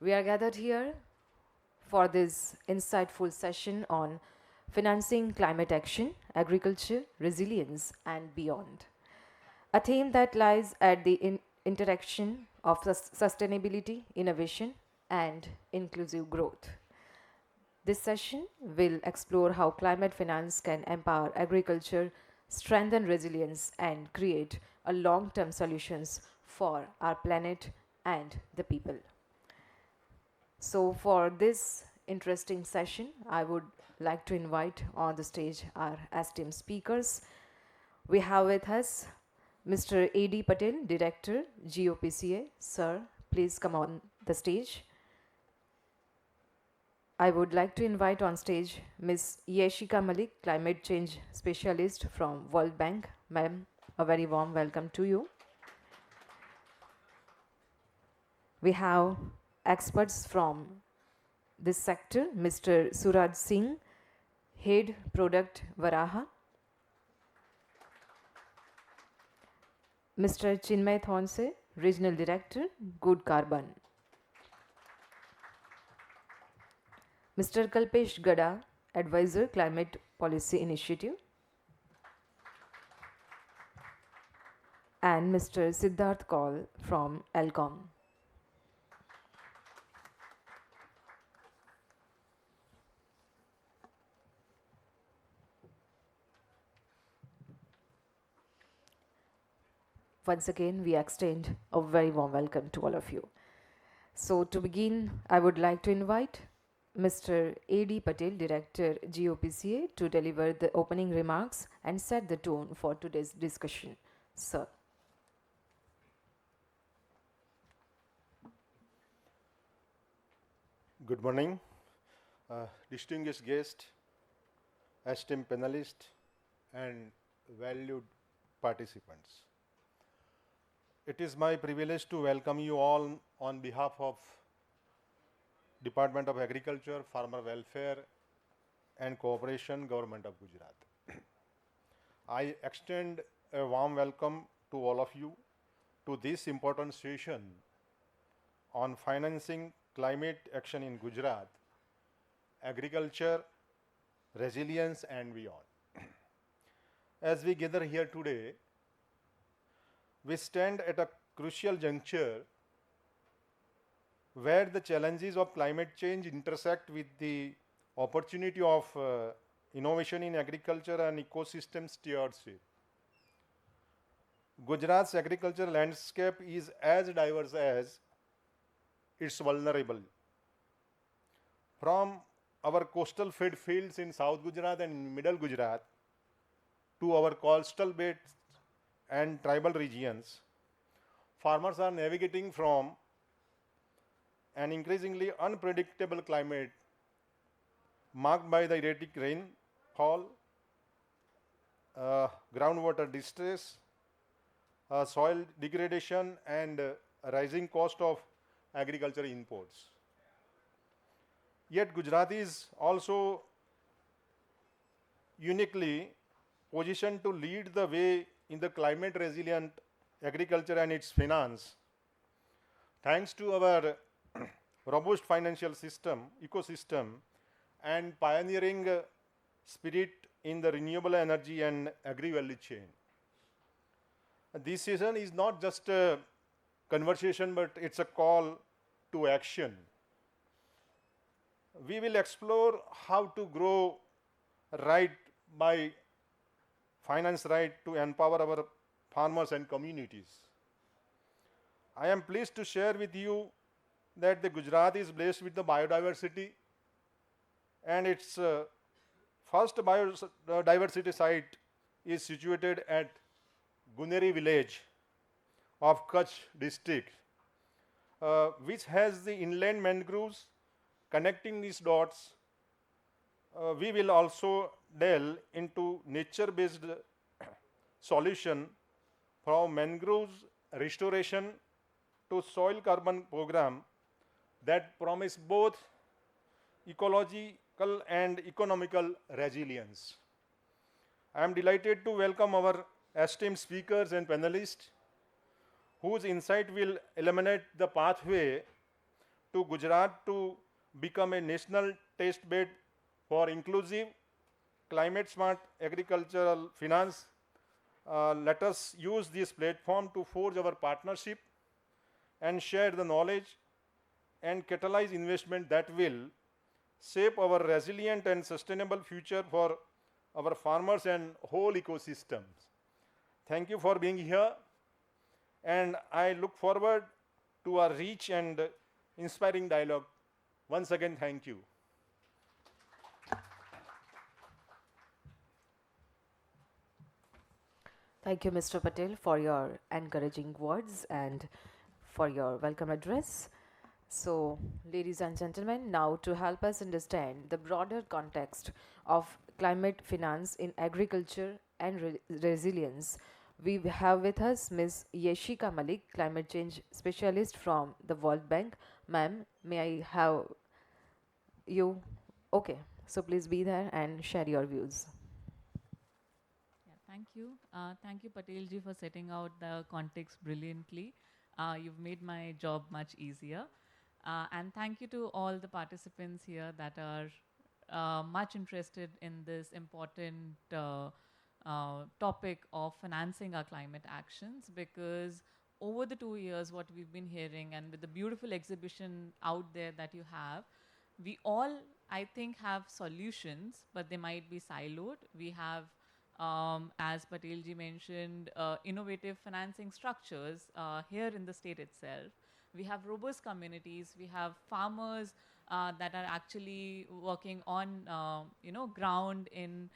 We are gathered here for this insightful session on financing climate action, agriculture, resilience, and beyond. A theme that lies at the interaction of sustainability, innovation, and inclusive growth. This session will explore how climate finance can empower agriculture, strengthen resilience, and create a long-term solutions for our planet and the people. So for this interesting session, I would like to invite on the stage our esteemed speakers. We have with us Mr. A.D. Patel, Director, GOPCA. Sir, please come on the stage. I would like to invite on stage Ms. Yeshika Malik, Climate Change Specialist from World Bank. Ma'am, a very warm welcome to you. We have experts from this sector, Mr. Suraj Singh, Head Product Varaha, Mr. Chinmay Thonse, Regional Director, Good Carbon, Mr. Kalpesh Gada, Advisor, Climate Policy Initiative, and Mr. Siddharth Kaul from ELCOM. Once again, we extend a very warm welcome to all of you. So to begin, I would like to invite Mr. A.D. Patel, Director, GOPCA, to deliver the opening remarks and set the tone for today's discussion. Sir. Good morning, distinguished guest, esteemed panelists, and valued participants. It is my privilege to welcome you all on behalf of Department of Agriculture, Farmer Welfare and Cooperation, Government of Gujarat. I extend a warm welcome to all of you to this important session on financing climate action in Gujarat, agriculture, resilience and beyond. As we gather here today, we stand at a crucial juncture where the challenges of climate change intersect with the opportunity of innovation in agriculture and ecosystem stewardship. Gujarat's agriculture landscape is as diverse as it's vulnerable. From our coastal fed fields in South Gujarat and Middle Gujarat to our coastal belts and tribal regions, farmers are navigating from an increasingly unpredictable climate marked by the erratic rainfall, groundwater distress, soil degradation, and rising cost of agriculture imports. Yet Gujarat is also uniquely positioned to lead the way in the climate resilient agriculture and its finance. Thanks to our robust financial ecosystem, and pioneering spirit in the renewable energy and agri-value chain. This session is not just a conversation, but it's a call to action. We will explore how to grow right by finance right to empower our farmers and communities. I am pleased to share with you that the Gujarat is blessed with the biodiversity, and its first biodiversity site is situated at Guneri village of Kutch district, which has the inland mangroves connecting these dots. We will also delve into nature-based solution from mangroves restoration to soil carbon program that promise both ecological and economical resilience. I am delighted to welcome our esteemed speakers and panelists whose insight will illuminate the pathway to Gujarat to become a national test bed for inclusive, climate smart agricultural finance. Let us use this platform to forge our partnership and share the knowledge and catalyze investment that will shape our resilient and sustainable future for our farmers and whole ecosystems. Thank you for being here, and I look forward to a rich and inspiring dialogue. Once again, thank you. Thank you, Mr. Patel, for your encouraging words and for your welcome address. So, ladies and gentlemen, now to help us understand the broader context of climate finance in agriculture and resilience, we have with us Ms. Yeshika Malik, climate change specialist from the World Bank. Ma'am, may I have you? Okay, so please be there and share your views. Yeah, thank you. Thank you, Patel ji, for setting out the context brilliantly. You've made my job much easier. And thank you to all the participants here that are much interested in this important topic of financing our climate actions, because over the 2 years, what we've been hearing, and with the beautiful exhibition out there that you have, we all, I think, have solutions, but they might be siloed. We have, as Patel ji mentioned, innovative financing structures here in the state itself. We have robust communities. We have farmers that are actually working on, ground in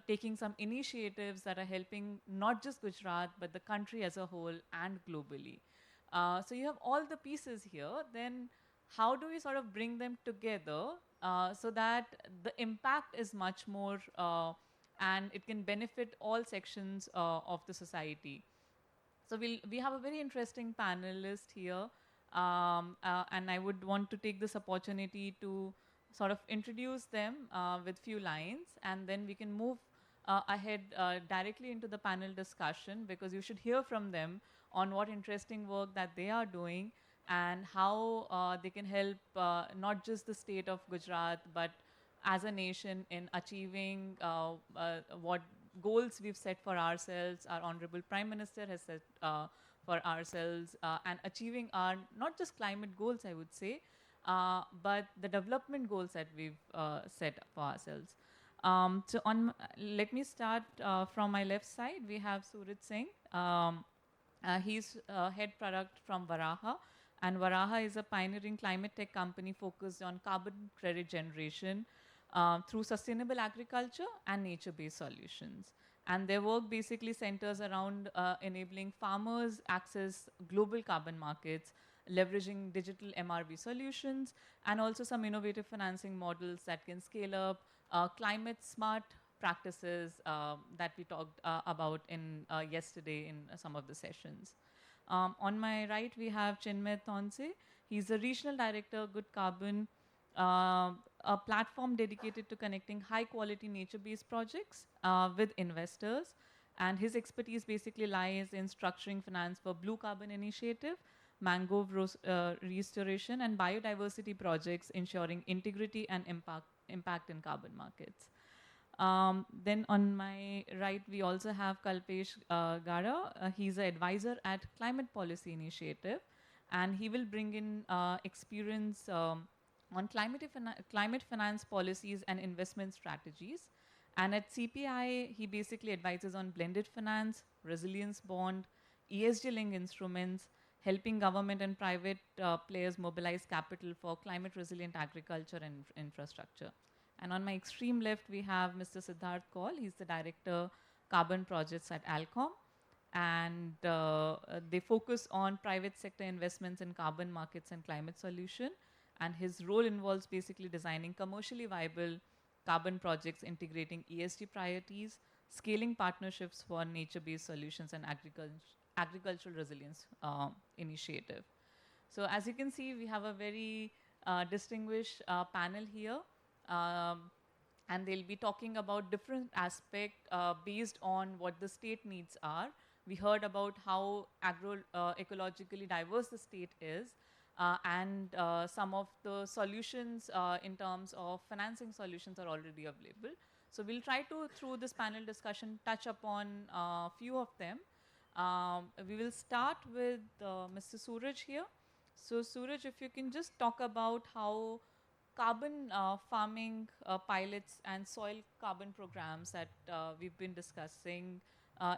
taking some initiatives that are helping not just Gujarat, but the country as a whole and globally. So you have all the pieces here. Then how do we sort of bring them together so that the impact is much more and it can benefit all sections of the society? So we have a very interesting panelist here, and I would want to take this opportunity to sort of introduce them with few lines, and then we can move ahead directly into the panel discussion, because you should hear from them on what interesting work that they are doing and how they can help not just the state of Gujarat, but as a nation in achieving what goals we've set for ourselves, our Honorable Prime Minister has set for ourselves, and achieving our not just climate goals, I would say, but the development goals that we've set for ourselves. Let me start from my left side. We have Surit Singh. He's head product from Varaha, and Varaha is a pioneering climate tech company focused on carbon credit generation through sustainable agriculture and nature-based solutions. And their work basically centers around enabling farmers access global carbon markets, leveraging digital MRV solutions, and also some innovative financing models that can scale up climate smart practices that we talked about in yesterday in some of the sessions. On my right, we have Chinmay Thonse. He's the regional director, Good Carbon, a platform dedicated to connecting high quality nature based projects with investors. And his expertise basically lies in structuring finance for blue carbon initiative, mangrove restoration, and biodiversity projects, ensuring integrity and impact in carbon markets. Then on my right, we also have Kalpesh Gara. He's an advisor at Climate Policy Initiative, and he will bring in experience on climate finance policies and investment strategies. And at CPI, he basically advises on blended finance, resilience bond, ESG-linked instruments, helping government and private players mobilize capital for climate resilient agriculture and infrastructure. And on my extreme left, we have Mr. Siddharth Kaul. He's the director carbon projects at Alcom. And they focus on private sector investments in carbon markets and climate solution. And his role involves basically designing commercially viable carbon projects, integrating ESG priorities, scaling partnerships for nature-based solutions and agricultural resilience initiative. So as you can see, we have a very distinguished panel here. Um, and they'll be talking about different aspects based on what the state needs are. We heard about how ecologically diverse the state is, and some of the solutions in terms of financing solutions are already available. So we'll try to, through this panel discussion, touch upon a few of them. We will start with Mr. Suraj here. So Suraj, if you can just talk about how carbon farming pilots and soil carbon programs that we've been discussing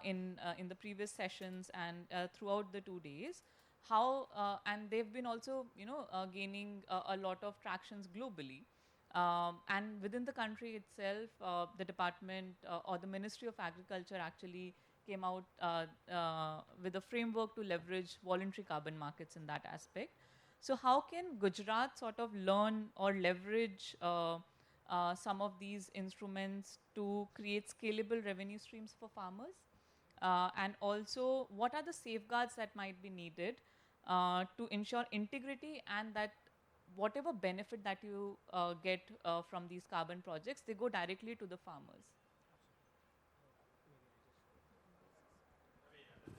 in the previous sessions and throughout the 2 days, how and they've been also gaining a lot of tractions globally. And within the country itself, the department or the Ministry of Agriculture actually came out with a framework to leverage voluntary carbon markets in that aspect. So how can Gujarat sort of learn or leverage some of these instruments to create scalable revenue streams for farmers? And also, what are the safeguards that might be needed to ensure integrity and that whatever benefit that you get from these carbon projects, they go directly to the farmers?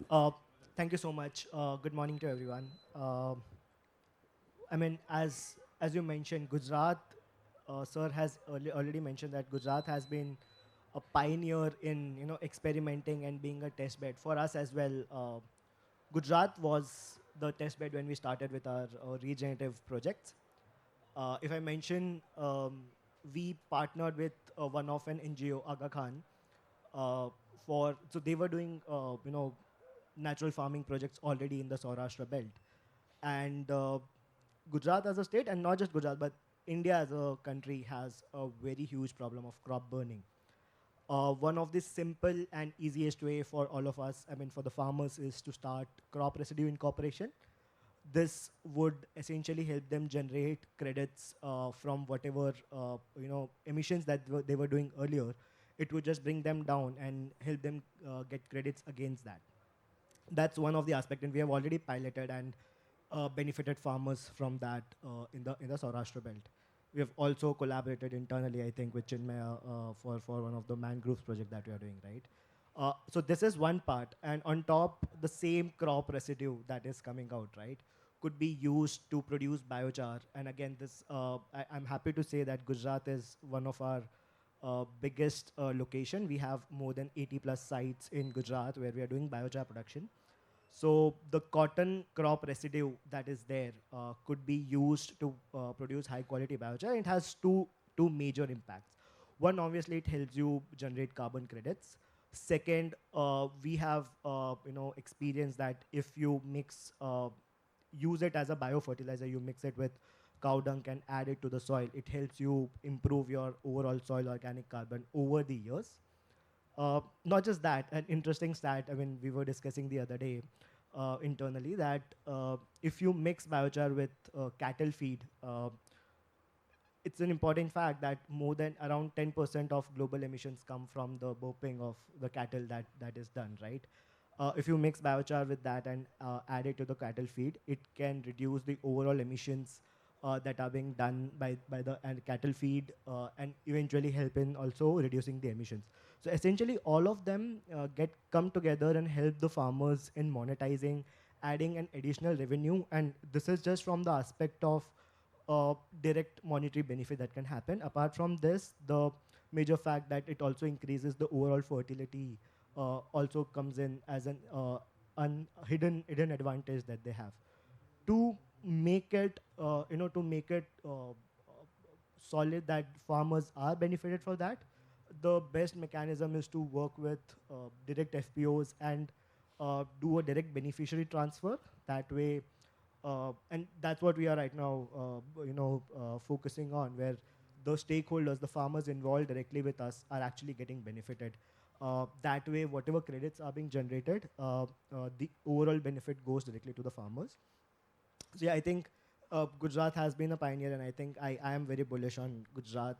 Uh, Thank you so much. Good morning to everyone. I mean, as you mentioned, Gujarat, sir has already mentioned that Gujarat has been a pioneer in experimenting and being a test bed for us as well. Gujarat was the test bed when we started with our regenerative projects. If I mention, we partnered with one of an NGO, Aga Khan, uh, so they were doing natural farming projects already in the Saurashtra belt, and Gujarat as a state, and not just Gujarat, but India as a country has a very huge problem of crop burning. One of the simple and easiest way for all of us, I mean for the farmers, is to start crop residue incorporation. This would essentially help them generate credits from whatever emissions that they were doing earlier. It would just bring them down and help them get credits against that. That's one of the aspects, and we have already piloted and benefited farmers from that in the Saurashtra belt. We have also collaborated internally, I think, with Chinmaya for one of the mangroves project that we are doing, right? So this is one part, and on top, the same crop residue that is coming out, right, could be used to produce biochar. And again, I'm happy to say that Gujarat is one of our biggest location. We have more than 80 plus sites in Gujarat where we are doing biochar production. So the cotton crop residue that is there could be used to produce high quality biochar. It has two major impacts. One, obviously, it helps you generate carbon credits. Second, we have experienced that if you use it as a biofertilizer, you mix it with cow dung and add it to the soil. It helps you improve your overall soil organic carbon over the years. Not just that, an interesting stat, I mean, we were discussing the other day internally that if you mix biochar with cattle feed, it's an important fact that more than around 10% of global emissions come from the burping of the cattle that is done, right? If you mix biochar with that and add it to the cattle feed, it can reduce the overall emissions that are being done by the and cattle feed and eventually help in also reducing the emissions. So essentially, all of them come together and help the farmers in monetizing, adding an additional revenue, and this is just from the aspect of direct monetary benefit that can happen. Apart from this, the major fact that it also increases the overall fertility also comes in as an hidden advantage that they have. To make it, to make it solid that farmers are benefited for that, the best mechanism is to work with direct FPOs and do a direct beneficiary transfer. That way, and that's what we are right now, focusing on, where the stakeholders, the farmers involved directly with us, are actually getting benefited. That way, whatever credits are being generated, the overall benefit goes directly to the farmers. So yeah, I think Gujarat has been a pioneer, and I think I am very bullish on Gujarat,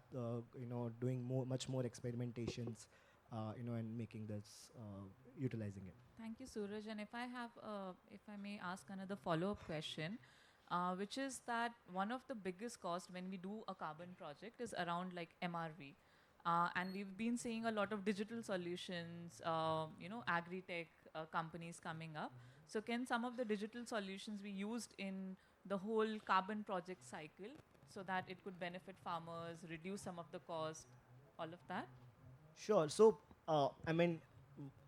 doing much more experimentations, and making this, utilizing it. Thank you, Suraj. And if I may ask another follow-up question, which is that one of the biggest costs when we do a carbon project is around like MRV. And we've been seeing a lot of digital solutions, agri-tech companies coming up. So can some of the digital solutions be used in the whole carbon project cycle so that it could benefit farmers, reduce some of the cost, all of that? Sure. So, I mean,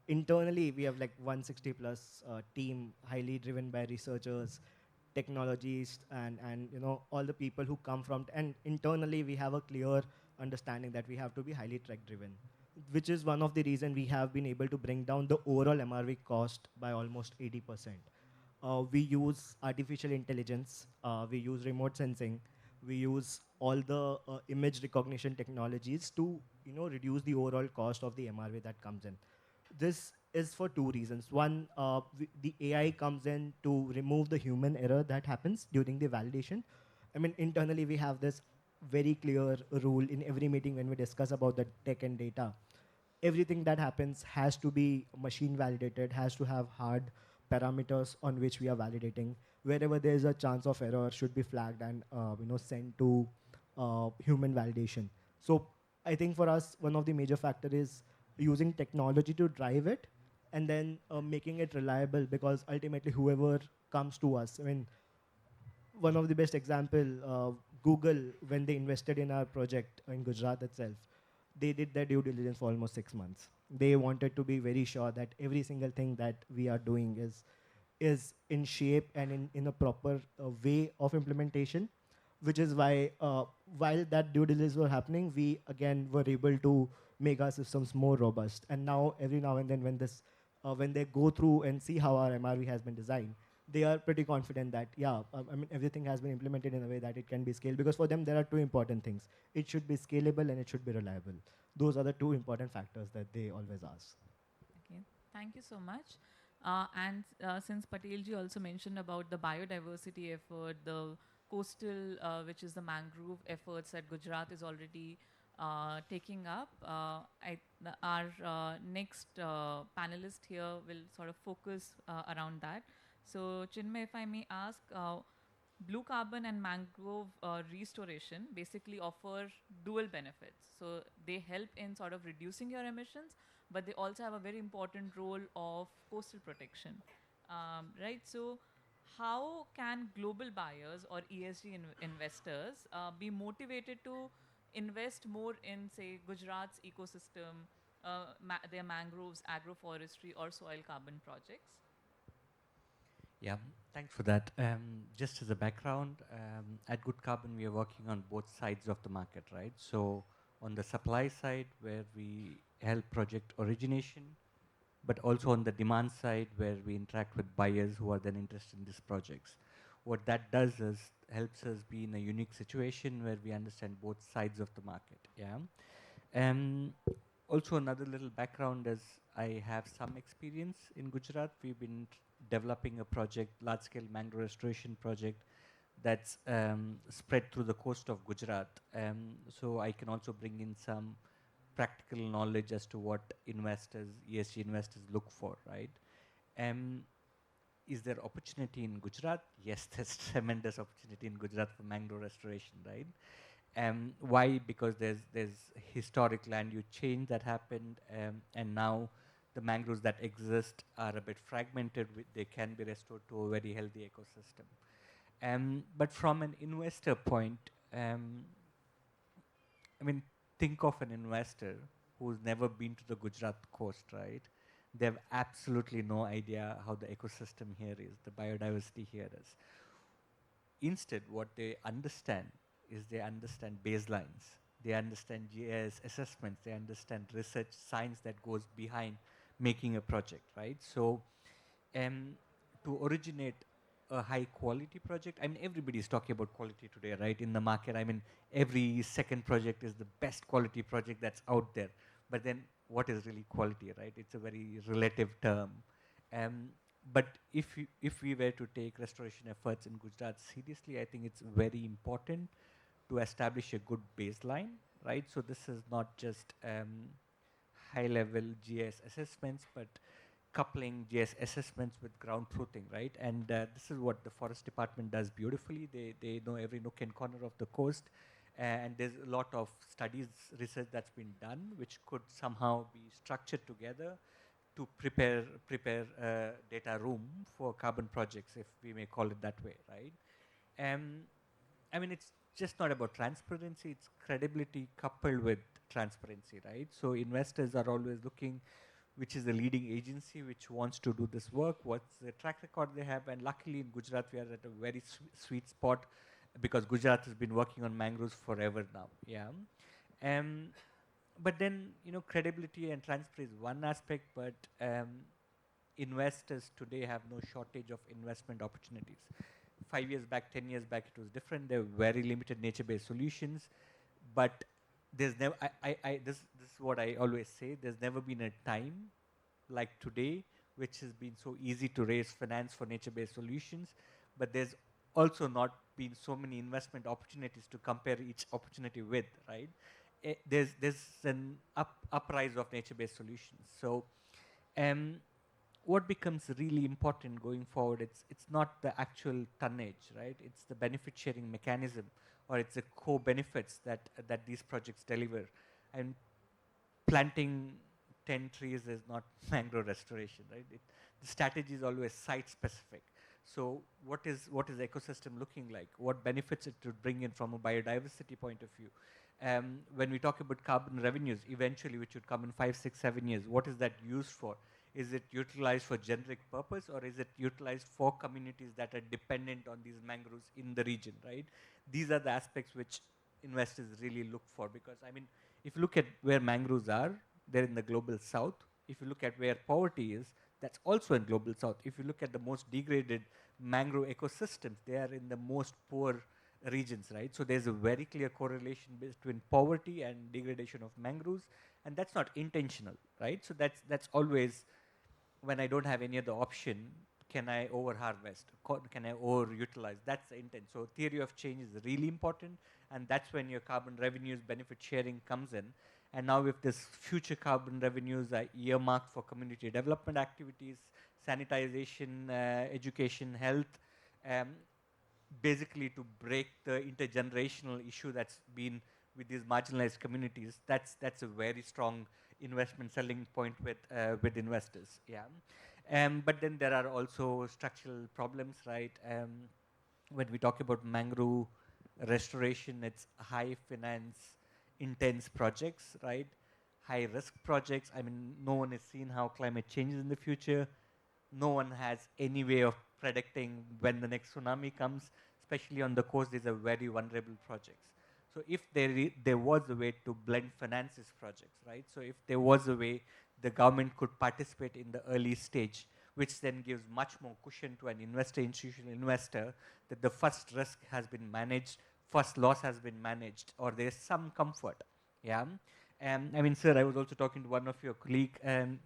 internally we have like 160 plus team, highly driven by researchers, technologists, and all the people who come from. And internally we have a clear understanding that we have to be highly tech driven, which is one of the reason we have been able to bring down the overall MRV cost by almost 80%. We use artificial intelligence, we use remote sensing, we use all the image recognition technologies to reduce the overall cost of the MRV that comes in. This is for two reasons. One, the AI comes in to remove the human error that happens during the validation. I mean, internally we have this very clear rule in every meeting when we discuss about the tech and data. Everything that happens has to be machine validated, has to have hard parameters on which we are validating. Wherever there is a chance of error, should be flagged and sent to human validation. So I think for us, one of the major factor is using technology to drive it, and then making it reliable, because ultimately whoever comes to us, I mean, one of the best example, Google, when they invested in our project in Gujarat itself, they did their due diligence for almost 6 months. They wanted to be very sure that every single thing that we are doing is in shape and in a proper way of implementation, which is why while that due diligence were happening, we again were able to make our systems more robust. And now every now and then when they go through and see how our MRV has been designed, they are pretty confident that I mean, everything has been implemented in a way that it can be scaled, because for them there are two important things: it should be scalable and it should be reliable. Those are the two important factors that they always ask. Okay, thank you so much. And since Patelji also mentioned about the biodiversity effort, the coastal, which is the mangrove efforts that Gujarat is already taking up, our next panelist here will sort of focus around that. So, Chinmay, if I may ask, blue carbon and mangrove restoration basically offer dual benefits. So they help in sort of reducing your emissions, but they also have a very important role of coastal protection, right? So how can global buyers or ESG investors be motivated to invest more in, say, Gujarat's ecosystem, their mangroves, agroforestry, or soil carbon projects? Yeah, thanks for that. Just as a background, at Good Carbon, we are working on both sides of the market, right? So on the supply side, where we help project origination, but also on the demand side, where we interact with buyers who are then interested in these projects. What that does is helps us be in a unique situation where we understand both sides of the market. Yeah. Um, Also, another little background is I have some experience in Gujarat. We've been developing a project, large-scale mangrove restoration project, that's spread through the coast of Gujarat. So I can also bring in some practical knowledge as to what investors, ESG investors, look for, right? Um, is there opportunity in Gujarat? Yes, there's tremendous opportunity in Gujarat for mangrove restoration, right? Why? Because there's historic land use change that happened, and now the mangroves that exist are a bit fragmented. They can be restored to a very healthy ecosystem. But from an investor point, I mean, think of an investor who's never been to the Gujarat coast, right? They have absolutely no idea how the ecosystem here is, the biodiversity here is. Instead, what they understand is they understand baselines, they understand GIS assessments, they understand research science that goes behind making a project, right? So, um, to originate a high quality project, I mean, everybody is talking about quality today, right? In the market, I mean, every second project is the best quality project that's out there. But then, what is really quality, right? It's a very relative term. Um, but if we were to take restoration efforts in Gujarat seriously, I think it's very important to establish a good baseline, right? So this is not just high-level GIS assessments, but coupling GIS assessments with ground truthing, right? And this is what the forest department does beautifully. They know every nook and corner of the coast, and there's a lot of studies, research that's been done, which could somehow be structured together to prepare data room for carbon projects, if we may call it that way, right? Um, I mean, it's just not about transparency, it's credibility coupled with transparency, right? So investors are always looking which is the leading agency which wants to do this work, what's the track record they have, and luckily in Gujarat we are at a very sweet spot because Gujarat has been working on mangroves forever now. Yeah. Um, but then, credibility and transparency is one aspect, but investors today have no shortage of investment opportunities. 5 years back, 10 years back, it was different. There were very limited nature-based solutions, but there's never. This is what I always say. There's never been a time like today, which has been so easy to raise finance for nature-based solutions, but there's also not been so many investment opportunities to compare each opportunity with, right? There's an uprise of nature-based solutions. So, um, what becomes really important going forward, it's not the actual tonnage, right? It's the benefit sharing mechanism, or it's the co-benefits that these projects deliver. And planting 10 trees is not mangrove restoration, right? The strategy is always site specific. So what is the ecosystem looking like? What benefits it would bring in from a biodiversity point of view? When we talk about carbon revenues, eventually, which would come in 5, 6, 7 years, what is that used for? Is it utilized for generic purpose, or is it utilized for communities that are dependent on these mangroves in the region, right? These are the aspects which investors really look for, because I mean, if you look at where mangroves are, they're in the global south. If you look at where poverty is, that's also in global south. If you look at the most degraded mangrove ecosystems, they are in the most poor regions, right? So there's a very clear correlation between poverty and degradation of mangroves, and that's not intentional, right? So that's always, when I don't have any other option, can I over harvest? Can I overutilize? That's the intent. So theory of change is really important, and that's when your carbon revenues, benefit sharing comes in. And now if this future carbon revenues are earmarked for community development activities, sanitization, education, health, um, basically to break the intergenerational issue that's been with these marginalized communities, that's a very strong investment selling point with investors. Yeah. But then there are also structural problems, right? When we talk about mangrove restoration, it's high finance intense projects, right? High risk projects. I mean, no one has seen how climate changes in the future. No one has any way of predicting when the next tsunami comes, especially on the coast. These are very vulnerable projects. So if there was a way to blend finance these projects, right? So if there was a way the government could participate in the early stage, which then gives much more cushion to an investor, institutional investor, that the first risk has been managed, first loss has been managed, or there's some comfort. Yeah. I mean, sir, I was also talking to one of your colleague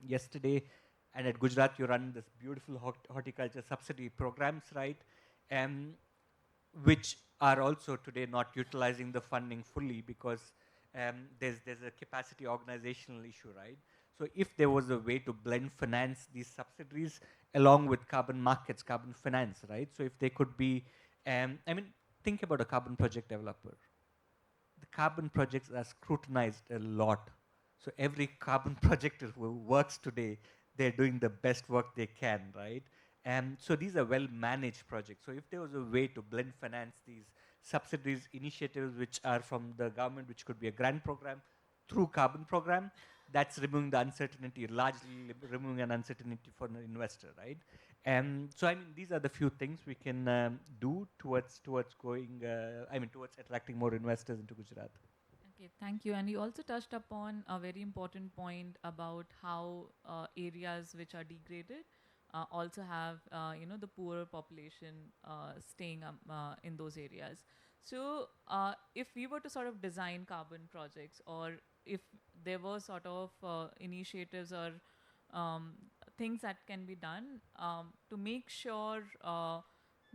yesterday, and at Gujarat you run this beautiful horticulture subsidy programs, right? Um, which are also today not utilizing the funding fully because there's a capacity organizational issue, right? So if there was a way to blend finance these subsidiaries along with carbon markets, carbon finance, right? So if they could be, I mean, think about a carbon project developer. The carbon projects are scrutinized a lot. So every carbon project who works today, they're doing the best work they can, right? And so these are well managed projects. So if there was a way to blend finance these subsidies, initiatives which are from the government, which could be a grant program through carbon program, that's removing the uncertainty, largely removing an uncertainty for an investor, right? And so I mean, these are the few things we can do towards going. I mean, towards attracting more investors into Gujarat. Okay, thank you. And you also touched upon a very important point about how areas which are degraded also have, the poorer population staying in those areas. So, if we were to sort of design carbon projects, or if there were sort of initiatives or um, things that can be done to make sure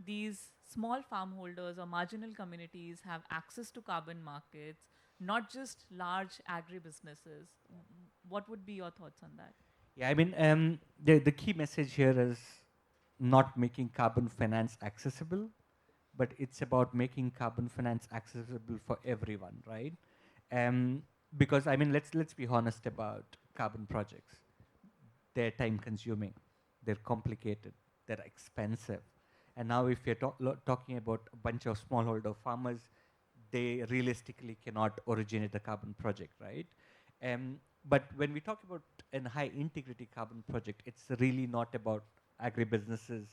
these small farm holders or marginal communities have access to carbon markets, not just large agribusinesses. What would be your thoughts on that? Yeah, I mean, the key message here is not making carbon finance accessible, but it's about making carbon finance accessible for everyone, right? Um, because I mean, let's be honest about carbon projects. They're time consuming, they're complicated, they're expensive. And now if you're talking about a bunch of smallholder farmers, they realistically cannot originate a carbon project, right? But when we talk about a high integrity carbon project, it's really not about agribusinesses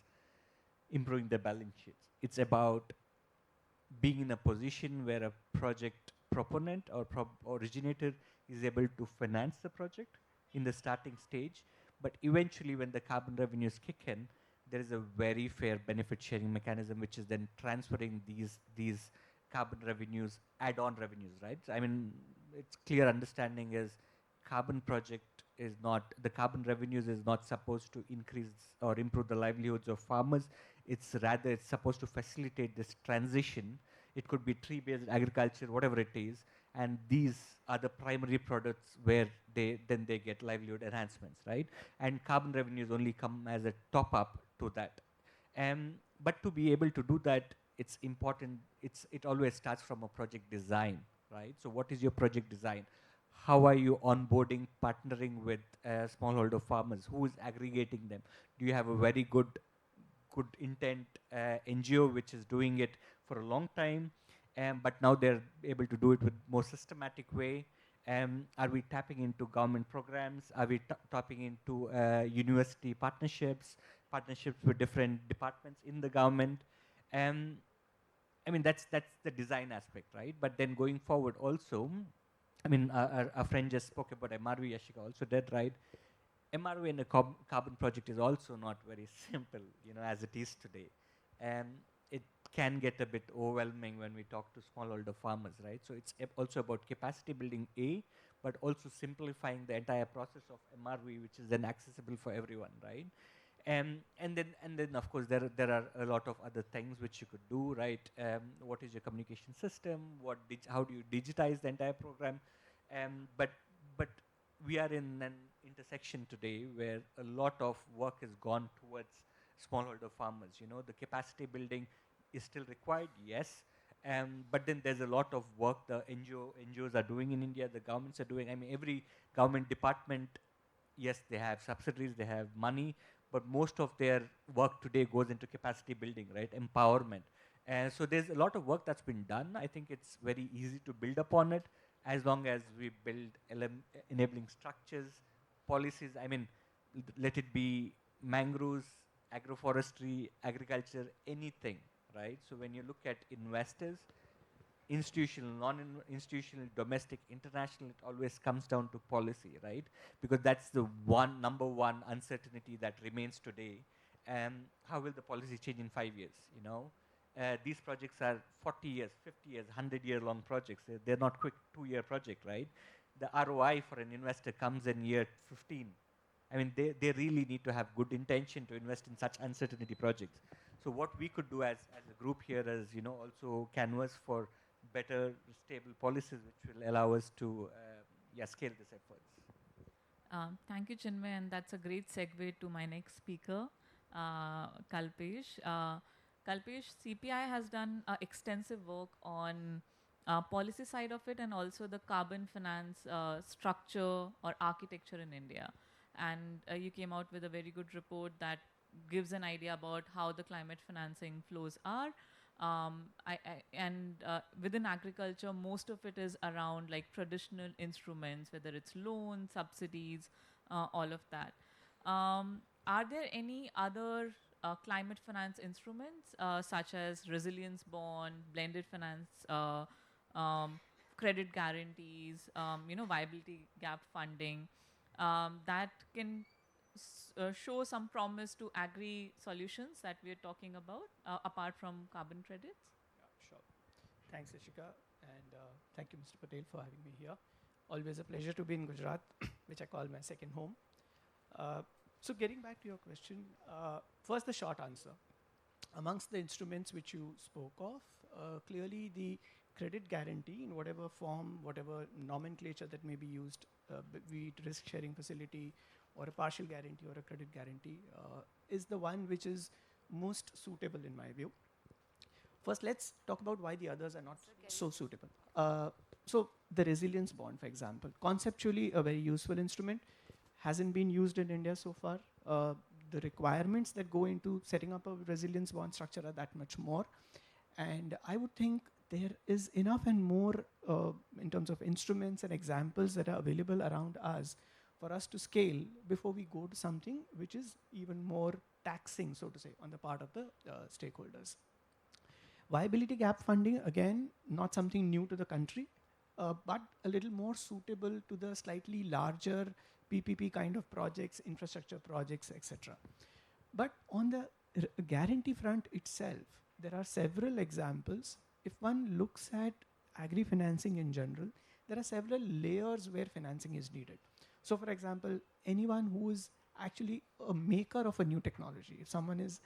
improving their balance sheets. It's about being in a position where a project proponent or originator is able to finance the project in the starting stage, but eventually when the carbon revenues kick in, there is a very fair benefit sharing mechanism which is then transferring these carbon revenues, add-on revenues, right? I mean, it's clear understanding is carbon project is not, the carbon revenues is not supposed to increase or improve the livelihoods of farmers. It's rather, it's supposed to facilitate this transition. It could be tree-based agriculture, whatever it is, and these are the primary products where they get livelihood enhancements, right? And carbon revenues only come as a top-up to that. But to be able to do that, it's important, it always starts from a project design, right? So what is your project design? How are you onboarding, partnering with smallholder farmers? Who is aggregating them? Do you have a very good intent NGO which is doing it for a long time, but now they're able to do it with more systematic way? Are we tapping into government programs? Are we tapping into university partnerships with different departments in the government? Um, I mean, that's the design aspect, right? But then going forward also, I mean, our friend just spoke about MRV, Yashika also did, right? MRV in a carbon project is also not very simple, as it is today. It can get a bit overwhelming when we talk to smallholder farmers, right? So it's also about capacity building but also simplifying the entire process of MRV, which is then accessible for everyone, right? And then of course there are a lot of other things which you could do, right? What is your communication system? How do you digitize the entire program? But we are in an intersection today where a lot of work has gone towards smallholder farmers. The capacity building is still required, yes. But then there's a lot of work the NGOs are doing in India, the governments are doing. I mean, every government department, yes, they have subsidiaries, they have money, but most of their work today goes into capacity building, right? Empowerment. And so there's a lot of work that's been done. I think it's very easy to build upon it as long as we build enabling structures, policies. I mean, let it be mangroves, agroforestry, agriculture, anything, right? So when you look at investors, institutional, non-institutional, domestic, international, it always comes down to policy, right? Because that's the number one uncertainty that remains today. How will the policy change in 5 years, these projects are 40 years, 50 years, 100-year long projects. They're not quick 2-year project, right? The ROI for an investor comes in year 15. I mean, they really need to have good intention to invest in such uncertainty projects. So what we could do as a group here is, also canvas for better, stable policies which will allow us to scale this efforts. Thank you, Chinmay, and that's a great segue to my next speaker, Kalpesh. Kalpesh, CPI has done extensive work on policy side of it and also the carbon finance structure or architecture in India. And you came out with a very good report that gives an idea about how the climate financing flows are. And within agriculture, most of it is around like traditional instruments, whether it's loans, subsidies, all of that. Are there any other climate finance instruments such as resilience bond, blended finance, um, credit guarantees, viability gap funding that can show some promise to agri solutions that we are talking about apart from carbon credits? Yeah, sure. Thanks, Ishika, and thank you, Mr. Patel, for having me here. Always a pleasure to be in Gujarat, which I call my second home. So getting back to your question, first the short answer. Amongst the instruments which you spoke of, clearly the credit guarantee in whatever form, whatever nomenclature that may be used, be it risk sharing facility or a partial guarantee or a credit guarantee, is the one which is most suitable in my view. First, let's talk about why the others are not so suitable. So the resilience bond, for example, conceptually a very useful instrument, hasn't been used in India so far. the requirements that go into setting up a resilience bond structure are that much more. And I would think there is enough and more in terms of instruments and examples that are available around us for us to scale before we go to something which is even more taxing, so to say, on the part of the stakeholders. Viability gap funding, again, not something new to the country, but a little more suitable to the slightly larger PPP kind of projects, infrastructure projects, etc. But on the guarantee front itself, there are several examples. If one looks at agri-financing in general, there are several layers where financing is needed. So for example, anyone who is actually a maker of a new technology, if someone is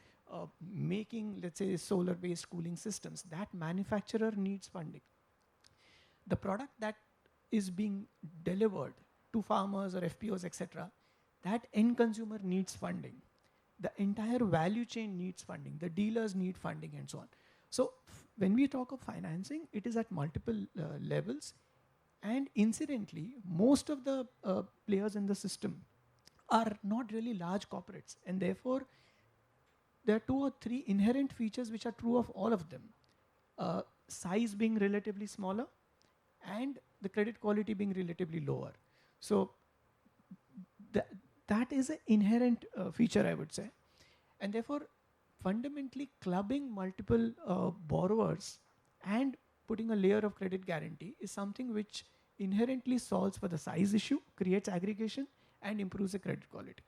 making, let's say, solar-based cooling systems, that manufacturer needs funding. The product that is being delivered to farmers or FPOs, etc., that end consumer needs funding. The entire value chain needs funding. The dealers need funding and so on. So when we talk of financing, it is at multiple levels. And incidentally, most of the players in the system are not really large corporates. And therefore, there are 2 or 3 inherent features which are true of all of them. Size being relatively smaller and the credit quality being relatively lower. So that is an inherent feature, I would say. And therefore, fundamentally clubbing multiple borrowers and putting a layer of credit guarantee is something which inherently solves for the size issue, creates aggregation, and improves the credit quality.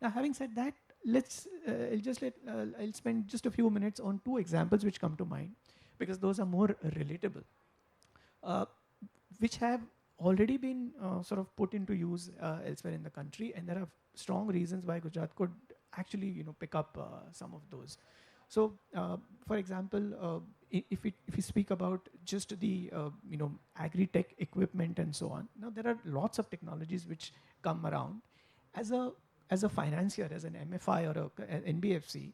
Now, having said that, I'll spend just a few minutes on 2 examples which come to mind, because those are more relatable, which have already been sort of put into use elsewhere in the country, and there are strong reasons why Gujarat could actually pick up some of those. So, for example, if we speak about just the agri-tech equipment and so on, now there are lots of technologies which come around. As a financier, as an MFI or an NBFC,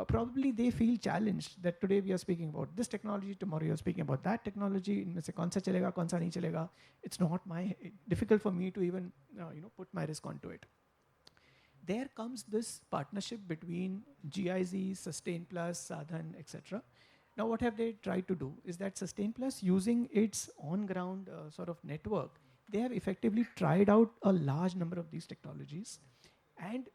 probably they feel challenged that today we are speaking about this technology, tomorrow you're speaking about that technology. Kaun sa chalega, kaun sa nahi chalega. It's not difficult for me to even put my risk onto it. There comes this partnership between GIZ, Sustain Plus, Sadhan, etc. Now, what have they tried to do is that Sustain Plus, using its on-ground sort of network, they have effectively tried out a large number of these technologies and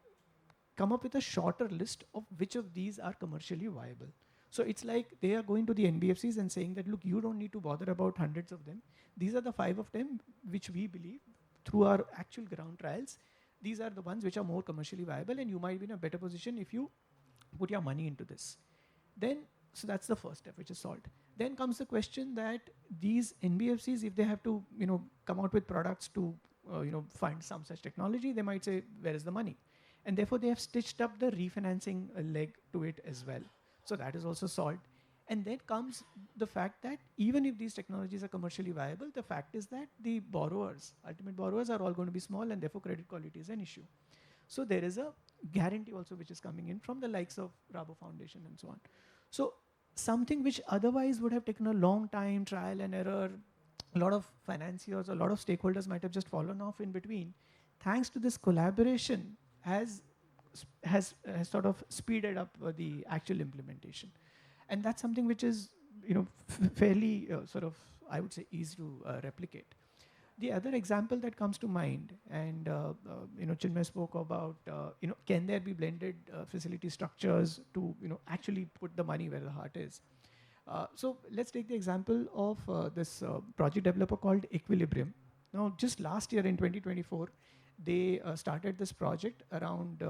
come up with a shorter list of which of these are commercially viable. So it's like they are going to the NBFCs and saying that, look, you don't need to bother about hundreds of them. These are the 5 of them which we believe through our actual ground trials, these are the ones which are more commercially viable, and you might be in a better position if you put your money into this. Then, so that's the first step which is solved. Then comes the question that these NBFCs, if they have to come out with products to fund some such technology, they might say, where is the money? And therefore, they have stitched up the refinancing leg to it as well. So that is also solved. And then comes the fact that even if these technologies are commercially viable, the fact is that the borrowers, ultimate borrowers, are all going to be small, and therefore credit quality is an issue. So there is a guarantee also which is coming in from the likes of Rabo Foundation and so on. So something which otherwise would have taken a long time, trial and error, a lot of financiers, a lot of stakeholders might have just fallen off in between. Thanks to this collaboration, has sort of speeded up the actual implementation. And that's something which is, fairly sort of, I would say, easy to replicate. The other example that comes to mind, and Chinmay spoke about, can there be blended facility structures to, actually put the money where the heart is? So let's take the example of this project developer called Equilibrium. Now, just last year in 2024, they started this project around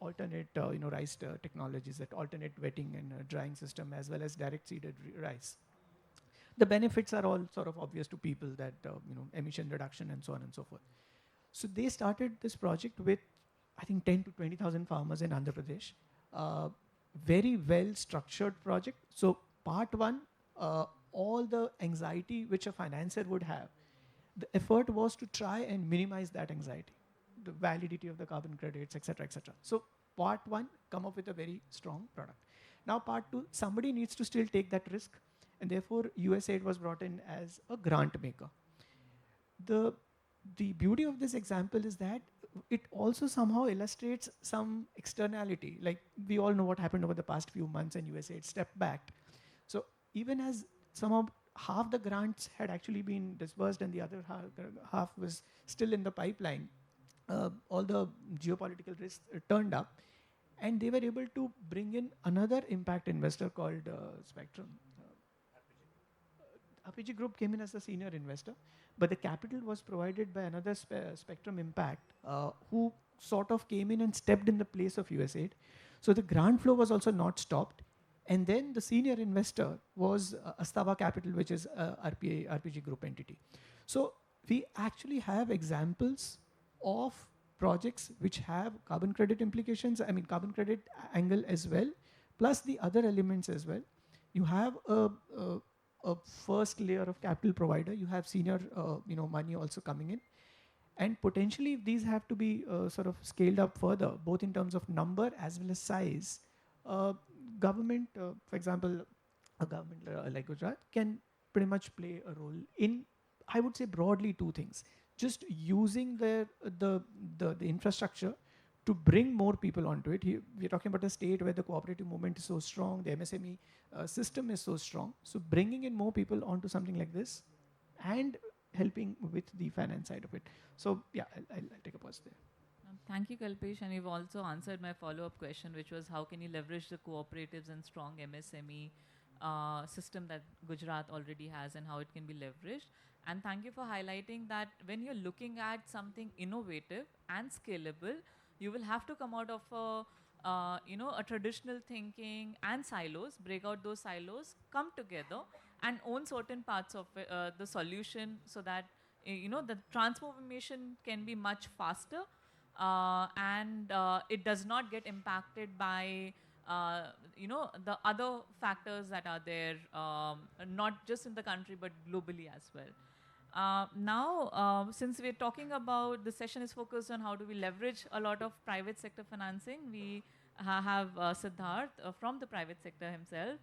alternate rice technologies, that alternate wetting and drying system, as well as direct seeded rice. The benefits are all sort of obvious to people, that emission reduction and so on and so forth. So they started this project with, I think, 10 to 20,000 farmers in Andhra Pradesh. Very well structured project. So part 1, all the anxiety which a financier would have, the effort was to try and minimize that anxiety, the validity of the carbon credits, etc., etc. So part 1, come up with a very strong product. Now part 2, somebody needs to still take that risk, and therefore USAID was brought in as a grant maker. The beauty of this example is that it also somehow illustrates some externality. Like we all know what happened over the past few months, and USAID stepped back. So even as somehow half the grants had actually been disbursed and the other half was still in the pipeline, all the geopolitical risks turned up, and they were able to bring in another impact investor called Spectrum. RPG Group came in as a senior investor, but the capital was provided by another Spectrum Impact, who sort of came in and stepped in the place of USAID. So the grant flow was also not stopped. And then the senior investor was Astava Capital, which is RPG Group entity. So we actually have examples of projects which have carbon credit implications, I mean carbon credit angle as well, plus the other elements as well. You have a first layer of capital provider, you have senior money also coming in, and potentially if these have to be sort of scaled up further, both in terms of number as well as size, government, for example, a government like Gujarat can pretty much play a role in, I would say broadly, two things: just using the infrastructure to bring more people onto it. We're talking about a state where the cooperative movement is so strong, the MSME system is so strong. So bringing in more people onto something like this and helping with the finance side of it. So yeah, I'll take a pause there. Thank you, Kalpesh, and you've also answered my follow-up question, which was how can you leverage the cooperatives and strong MSME system that Gujarat already has and how it can be leveraged. And thank you for highlighting that when you're looking at something innovative and scalable, you will have to come out of a traditional thinking and silos, break out those silos, come together and own certain parts of the solution so that the transformation can be much faster, and it does not get impacted by the other factors that are there, not just in the country but globally as well. Now, since we're talking about the session is focused on how do we leverage a lot of private sector financing, we have Siddharth from the private sector himself.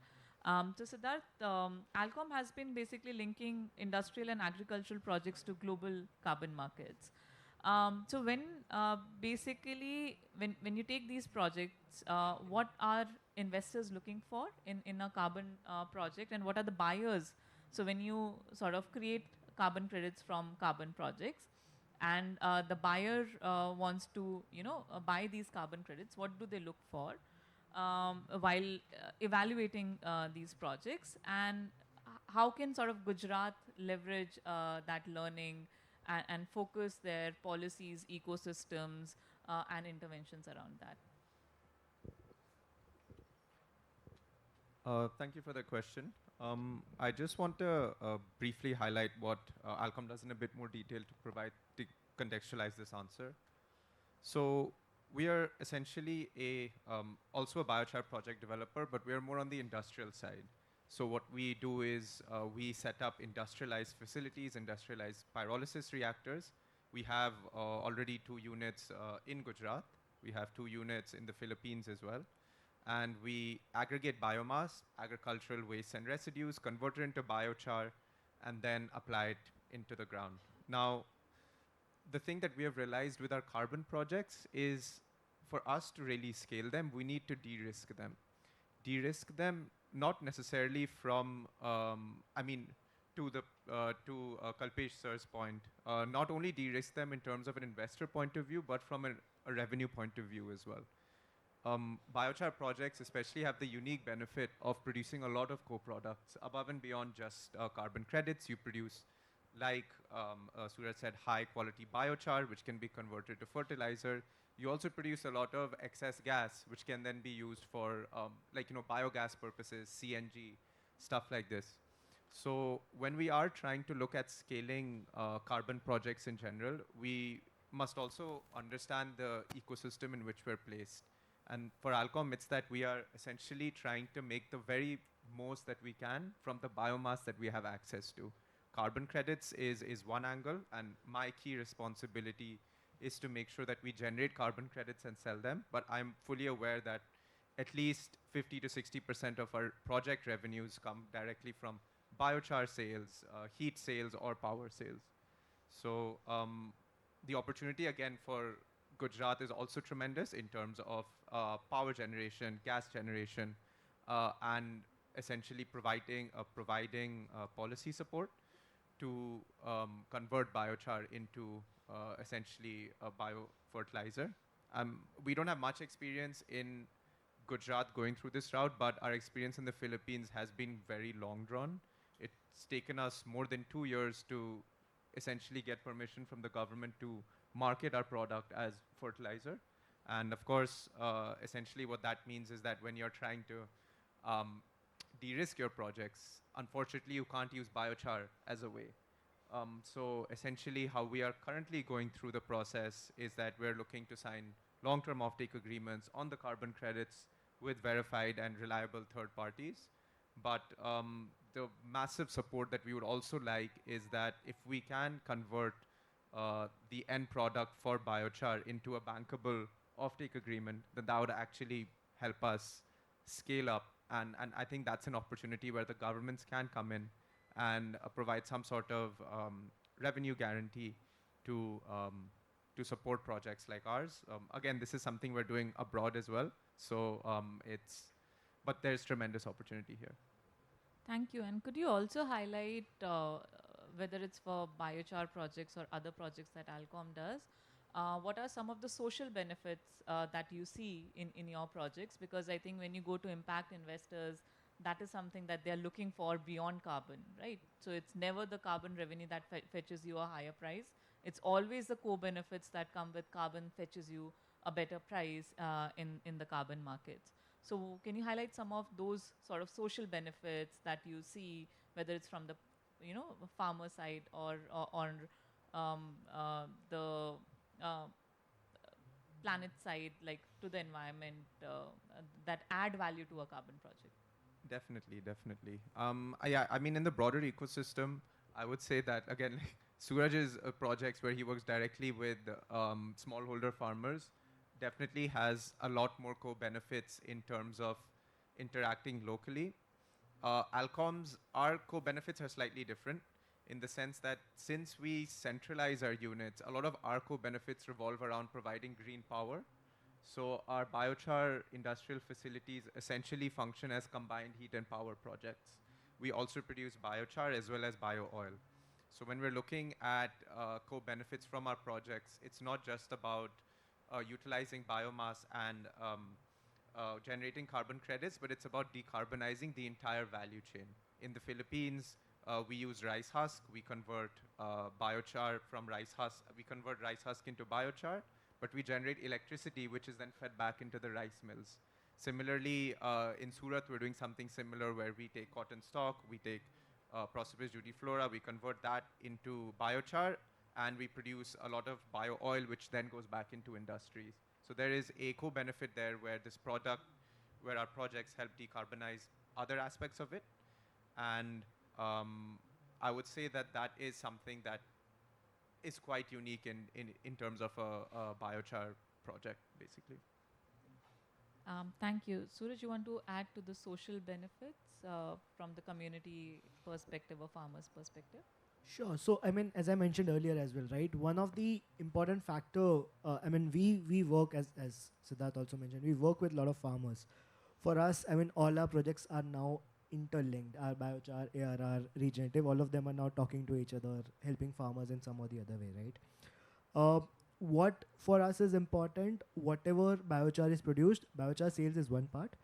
So Siddharth, Alcom has been basically linking industrial and agricultural projects to global carbon markets. So when you take these projects, what are investors looking for in a carbon project, and what are the buyers? So when you sort of create carbon credits from carbon projects, and the buyer wants to buy these carbon credits, what do they look for while evaluating these projects, and how can sort of Gujarat leverage that learning and focus their policies, ecosystems, and interventions around that? Thank you for the question. I just want to briefly highlight what Alcom does in a bit more detail to contextualize this answer. So we are essentially also a biochar project developer, but we are more on the industrial side. So what we do is we set up industrialized facilities, industrialized pyrolysis reactors. We have already 2 units in Gujarat. We have 2 units in the Philippines as well. And we aggregate biomass, agricultural waste and residues, convert it into biochar, and then apply it into the ground. Now, the thing that we have realized with our carbon projects is for us to really scale them, we need to de-risk them. De-risk them not necessarily from, to Kalpesh sir's point, not only de-risk them in terms of an investor point of view, but from a revenue point of view as well. Biochar projects especially have the unique benefit of producing a lot of co-products above and beyond just carbon credits. You produce, like Suraj said, high quality biochar, which can be converted to fertilizer. You also produce a lot of excess gas, which can then be used for biogas purposes, CNG, stuff like this. So when we are trying to look at scaling carbon projects in general, we must also understand the ecosystem in which we're placed. And for Alcom, it's that we are essentially trying to make the very most that we can from the biomass that we have access to. Carbon credits is one angle, and my key responsibility is to make sure that we generate carbon credits and sell them. But I'm fully aware that at least 50 to 60% of our project revenues come directly from biochar sales, heat sales, or power sales. So the opportunity again for Gujarat is also tremendous in terms of power generation, gas generation, and essentially providing policy support to convert biochar into essentially a biofertilizer. We don't have much experience in Gujarat going through this route, but our experience in the Philippines has been very long drawn. It's taken us more than 2 years to essentially get permission from the government to market our product as fertilizer. And of course, essentially what that means is that when you're trying to um, de-risk your projects, unfortunately you can't use biochar as a way. So essentially how we are currently going through the process is that we're looking to sign long-term offtake agreements on the carbon credits with verified and reliable third parties. But the massive support that we would also like is that if we can convert the end product for biochar into a bankable offtake agreement, then that would actually help us scale up. And I think that's an opportunity where the governments can come in and provide some sort of revenue guarantee to support projects like ours. Again, this is something we're doing abroad as well. So but there's tremendous opportunity here. Thank you. And could you also highlight whether it's for biochar projects or other projects that Alcom does? What are some of the social benefits that you see in your projects? Because I think when you go to impact investors, that is something that they're looking for beyond carbon, right? So it's never the carbon revenue that fetches you a higher price. It's always the co-benefits that come with carbon fetches you a better price in the carbon markets. So can you highlight some of those sort of social benefits that you see, whether it's from the farmer side or the uh, planet side, like to the environment, that add value to a carbon project? Definitely, definitely. Yeah, I mean, in the broader ecosystem, I would say that again, Suraj's projects where he works directly with smallholder farmers definitely has a lot more co-benefits in terms of interacting locally. Alcom's, our co-benefits are slightly different in the sense that since we centralize our units, a lot of our co-benefits revolve around providing green power. So our biochar industrial facilities essentially function as combined heat and power projects. We also produce biochar as well as bio oil. So when we're looking at co-benefits from our projects, it's not just about utilizing biomass and generating carbon credits, but it's about decarbonizing the entire value chain. In the Philippines, we use rice husk. We convert biochar from rice husk. We convert rice husk into biochar, but we generate electricity, which is then fed back into the rice mills. Similarly, in Surat, we're doing something similar where we take cotton stalk, we take Prosopis judiflora, we convert that into biochar, and we produce a lot of bio oil, which then goes back into industries. So there is a co-benefit there where where our projects help decarbonize other aspects of it. And I would say that that is something that is quite unique in terms of a biochar project, basically. Thank you. Suraj, you want to add to the social benefits from the community perspective or farmers' perspective? Sure. So, I mean, as I mentioned earlier as well, right? One of the important factor, I mean, we work as Siddharth also mentioned, we work with a lot of farmers. For us, I mean, all our projects are now interlinked. Our biochar, ARR, regenerative, all of them are now talking to each other, helping farmers in some or the other way, right? What for us is important, whatever biochar is produced, biochar sales is one part,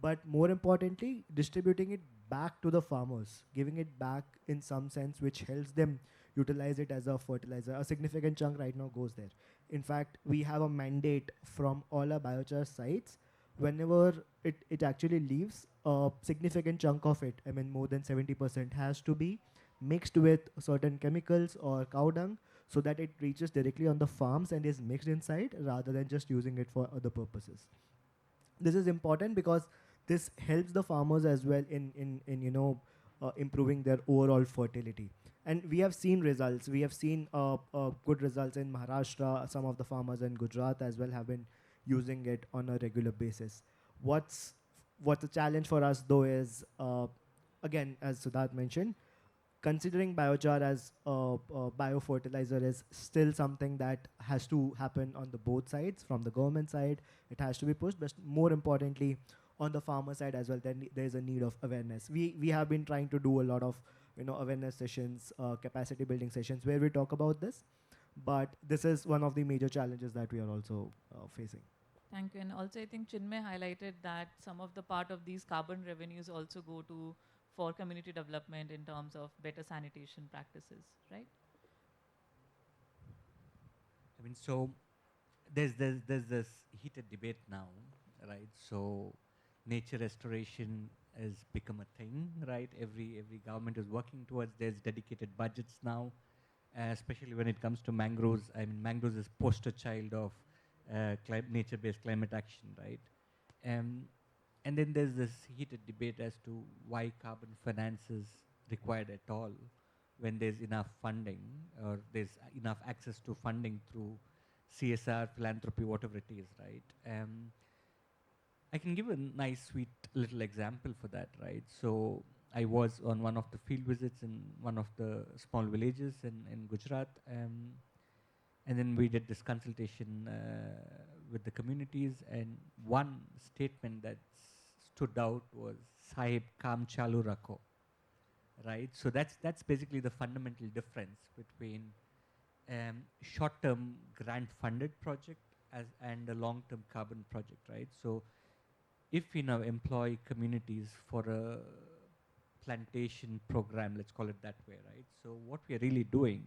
but more importantly, distributing it back to the farmers, giving it back in some sense, which helps them utilize it as a fertilizer. A significant chunk right now goes there. In fact, we have a mandate from all our biochar sites. Whenever it actually leaves, a significant chunk of it, I mean more than 70%, has to be mixed with certain chemicals or cow dung so that it reaches directly on the farms and is mixed inside rather than just using it for other purposes. This is important because this helps the farmers as well in improving their overall fertility. And we have seen results. We have seen good results in Maharashtra. Some of the farmers in Gujarat as well have been using it on a regular basis. What's the challenge for us though is again, as Siddharth mentioned, considering biochar as a biofertilizer is still something that has to happen on the both sides. From the government side, it has to be pushed, but more importantly, on the farmer side as well, then there is a need of awareness. We have been trying to do a lot of awareness sessions, capacity building sessions where we talk about this, but this is one of the major challenges that we are also facing. Thank you. And also, I think Chinmay highlighted that some of the part of these carbon revenues also go to for community development in terms of better sanitation practices, right? I mean, so there's this heated debate now, right? So nature restoration has become a thing, right? Every government is working towards. There's dedicated budgets now, especially when it comes to mangroves. I mean, mangroves is poster child of nature-based climate action, right? Um, and then there's this heated debate as to why carbon finance is required at all when there's enough funding or there's enough access to funding through CSR, philanthropy, whatever it is, right? I can give a nice, sweet little example for that, right? So I was on one of the field visits in one of the small villages in Gujarat, and then we did this consultation with the communities, and one statement that stood out was Sahib Kam Chalu Rakho, right? So that's basically the fundamental difference between short-term grant-funded project and a long-term carbon project, right? So if we now employ communities for a plantation program, let's call it that way, right? So what we are really doing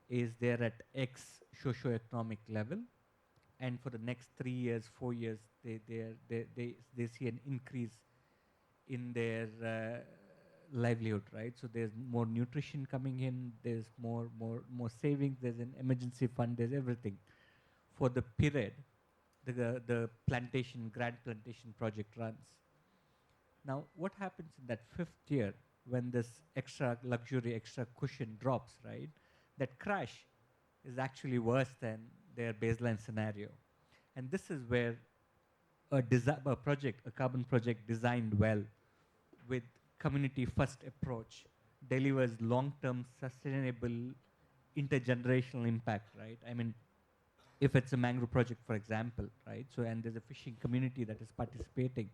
is they're at X socioeconomic level, and for the next 3 years, 4 years, they see an increase in their livelihood, right? So there's more nutrition coming in, there's more savings, there's an emergency fund, there's everything for the period the plantation grand plantation project runs. Now, what happens in that 5th year when this extra luxury, extra cushion drops, right? That crash is actually worse than their baseline scenario. And this is where a project, a carbon project designed well with community first approach delivers long-term sustainable intergenerational impact, right? I mean, if it's a mangrove project, for example, right? So, and there's a fishing community that is participating,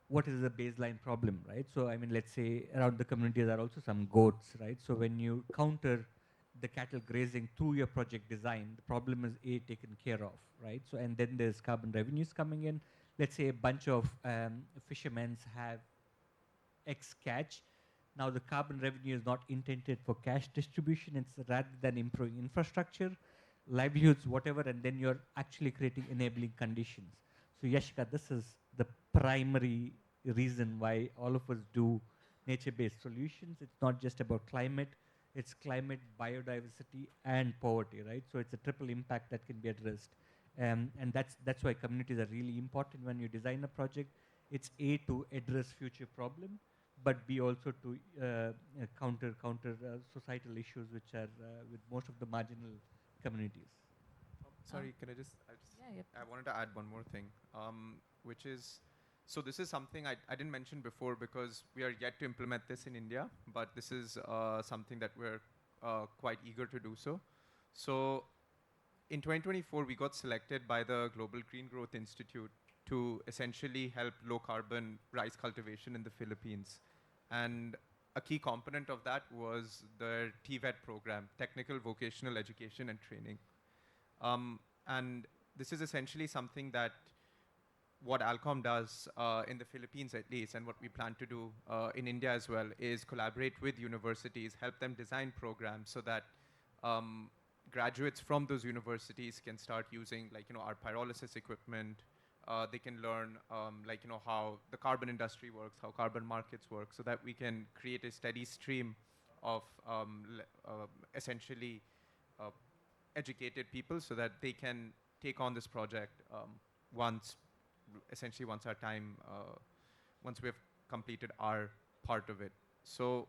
what is the baseline problem, right? So, I mean, let's say around the community there are also some goats, right? So when you counter the cattle grazing through your project design, the problem is taken care of, right? So, and then there's carbon revenues coming in. Let's say a bunch of fishermen have X catch. Now the carbon revenue is not intended for cash distribution. It's rather than improving infrastructure, livelihoods, whatever, and then you're actually creating enabling conditions. So Yashika, this is the primary reason why all of us do nature-based solutions. It's not just about climate, it's climate, biodiversity, and poverty, right? So it's a triple impact that can be addressed. And that's why communities are really important when you design a project. It's A, to address future problem, but B, also to counter societal issues which are with most of the marginal communities. Sorry, can Yeah, yeah. I wanted to add one more thing, which is, so this is something I didn't mention before because we are yet to implement this in India, but this is something that we're quite eager to do so. So in 2024, we got selected by the Global Green Growth Institute to essentially help low carbon rice cultivation in the Philippines. And a key component of that was the TVET program, Technical Vocational Education and Training. And this is essentially something that what Alcom does in the Philippines at least, and what we plan to do in India as well, is collaborate with universities, help them design programs so that graduates from those universities can start using, like, our pyrolysis equipment. They can learn, how the carbon industry works, how carbon markets work, so that we can create a steady stream of essentially educated people so that they can take on this project once our time, once we have completed our part of it. So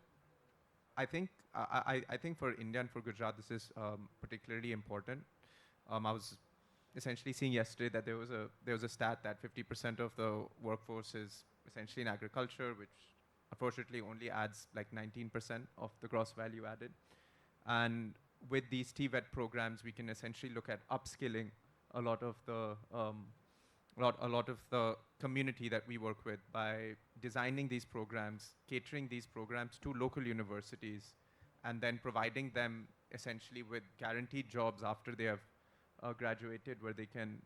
I think I think for India and for Gujarat, this is particularly important. I was essentially seeing yesterday that there was a stat that 50% of the workforce is essentially in agriculture, which unfortunately only adds like 19% of the gross value added. And with these TVET programs, we can essentially look at upskilling a lot of the a lot of the community that we work with by designing these programs, catering these programs to local universities, and then providing them essentially with guaranteed jobs after they have graduated, where they can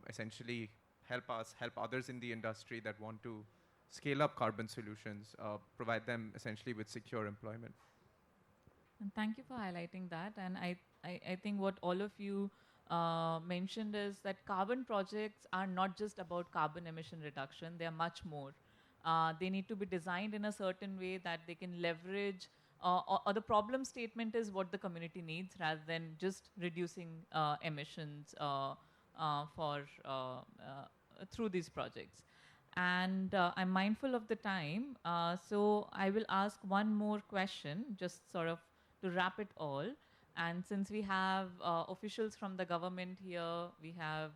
essentially help us, help others in the industry that want to scale up carbon solutions, provide them essentially with secure employment. And thank you for highlighting that. And I think what all of you mentioned is that carbon projects are not just about carbon emission reduction, they are much more. They need to be designed in a certain way that they can leverage, or the problem statement is what the community needs rather than just reducing emissions through these projects. And I'm mindful of the time, so I will ask one more question, just sort of to wrap it all. And since we have officials from the government here, we have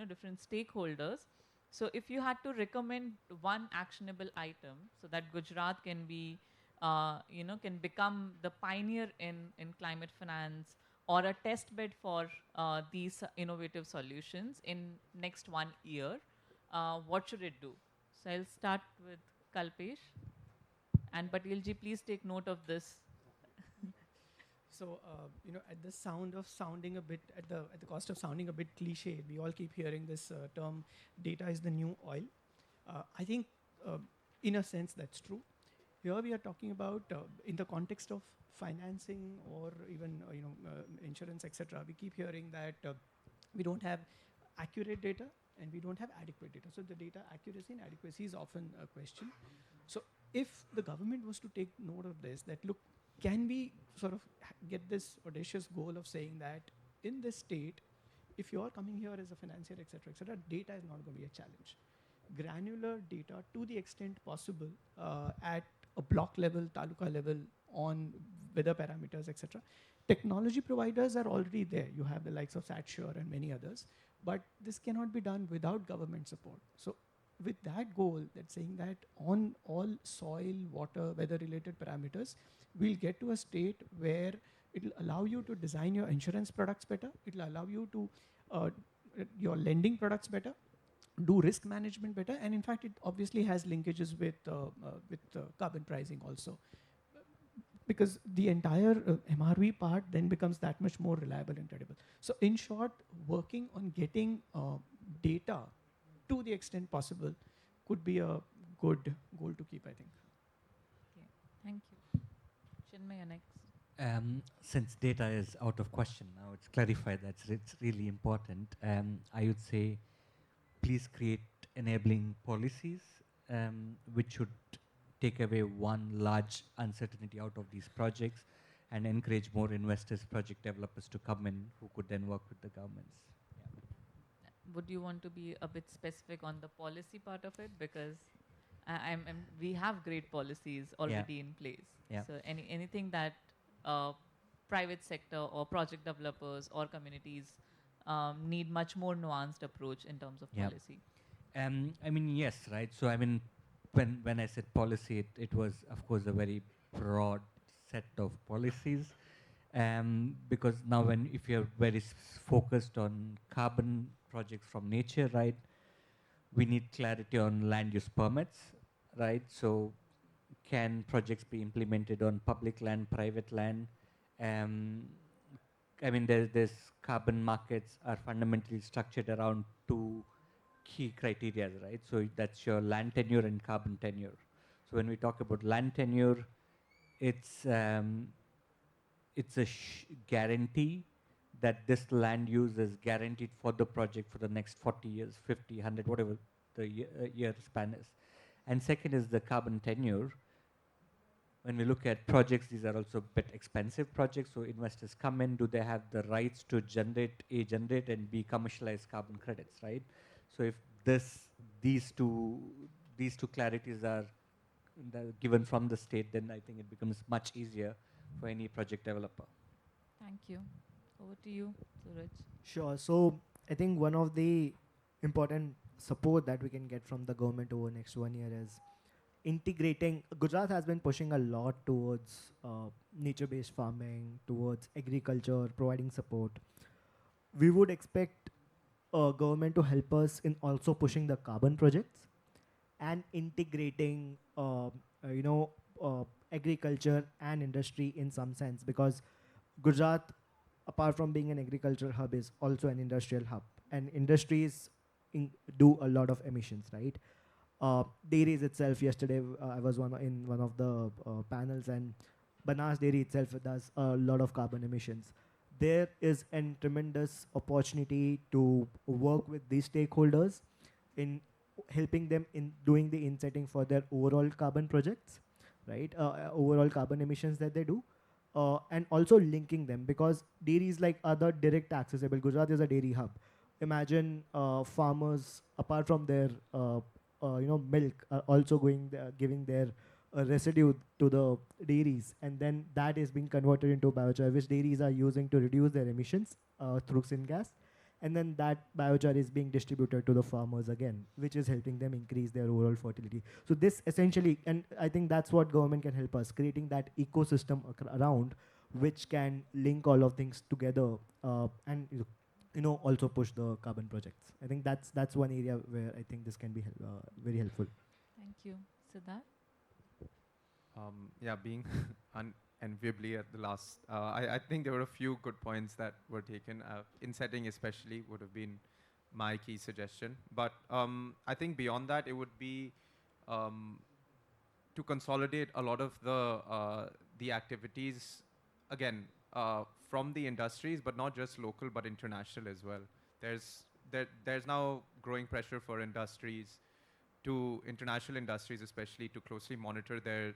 different stakeholders. So if you had to recommend one actionable item so that Gujarat can be, can become the pioneer in climate finance or a test bed for these innovative solutions in next 1 year, what should it do? So I'll start with Kalpesh. And Patilji, please take note of this. So, at the sound of sounding a bit, at the cost of sounding a bit cliche, we all keep hearing this term, data is the new oil. I think, in a sense, that's true. Here we are talking about, in the context of financing or even, insurance, etc. We keep hearing that we don't have accurate data and we don't have adequate data. So the data accuracy and adequacy is often a question. So if the government was to take note of this, that look, can we sort of get this audacious goal of saying that in this state, if you're coming here as a financier, etc., data is not going to be a challenge. Granular data to the extent possible at a block level, taluka level, on weather parameters, etc. Technology providers are already there. You have the likes of SatSure and many others, but this cannot be done without government support. So with that goal, that's saying that on all soil, water, weather-related parameters, we'll get to a state where it will allow you to design your insurance products better. It will allow you to your lending products better, do risk management better, and in fact, it obviously has linkages with carbon pricing also, because the entire MRV part then becomes that much more reliable and credible. So in short, working on getting data to the extent possible could be a good goal to keep, I think. Okay, thank you. Chinmay, you're next. Since data is out of question now, it's clarified that it's really important. I would say, please create enabling policies which should take away one large uncertainty out of these projects and encourage more investors, project developers to come in who could then work with the governments. Would you want to be a bit specific on the policy part of it? Because we have great policies already in place. Yeah. So anything that private sector or project developers or communities need much more nuanced approach in terms of Yeah. policy. I mean, yes, right. So, I mean, when I said policy, it was, of course, a very broad set of policies. Because now, if you're very focused on carbon projects from nature, right, we need clarity on land use permits, right? So, can projects be implemented on public land, private land? I mean, there's carbon markets are fundamentally structured around two key criteria, right? So that's your land tenure and carbon tenure. So when we talk about land tenure, it's a guarantee that this land use is guaranteed for the project for the next 40 years, 50, 100, whatever the year span is. And second is the carbon tenure. When we look at projects, these are also a bit expensive projects. So investors come in, do they have the rights to generate and B, commercialize carbon credits, right? So if these two clarities are given from the state, then I think it becomes much easier for any project developer. Thank you. Over to you, Suraj. Sure. So I think one of the important support that we can get from the government over next 1 year is integrating. Gujarat has been pushing a lot towards nature-based farming, towards agriculture, providing support. We would expect government to help us in also pushing the carbon projects and integrating, agriculture and industry in some sense, because Gujarat, apart from being an agriculture hub, is also an industrial hub, and industries do a lot of emissions, right? Dairies itself, yesterday I was in one of the panels, and Banas dairy itself does a lot of carbon emissions. There is a tremendous opportunity to work with these stakeholders in helping them in doing the insetting for their overall carbon projects, right? Overall carbon emissions that they do, and also linking them, because dairies like other direct accessible. Gujarat is a dairy hub. Imagine farmers, apart from their milk, are also giving their residue to the dairies, and then that is being converted into biochar, which dairies are using to reduce their emissions through syngas, and then that biochar is being distributed to the farmers again, which is helping them increase their overall fertility. So this essentially, and I think that's what government can help us, creating that ecosystem around which can link all of things together, and also push the carbon projects. I think that's one area where I think this can be very helpful. Thank you. Siddharth? Yeah, being unenviably at the last, I think there were a few good points that were taken. In setting especially would have been my key suggestion. But I think beyond that, it would be um, to consolidate a lot of the activities, again, from the industries, but not just local, but international as well. There's now growing pressure for industries, to international industries especially, to closely monitor their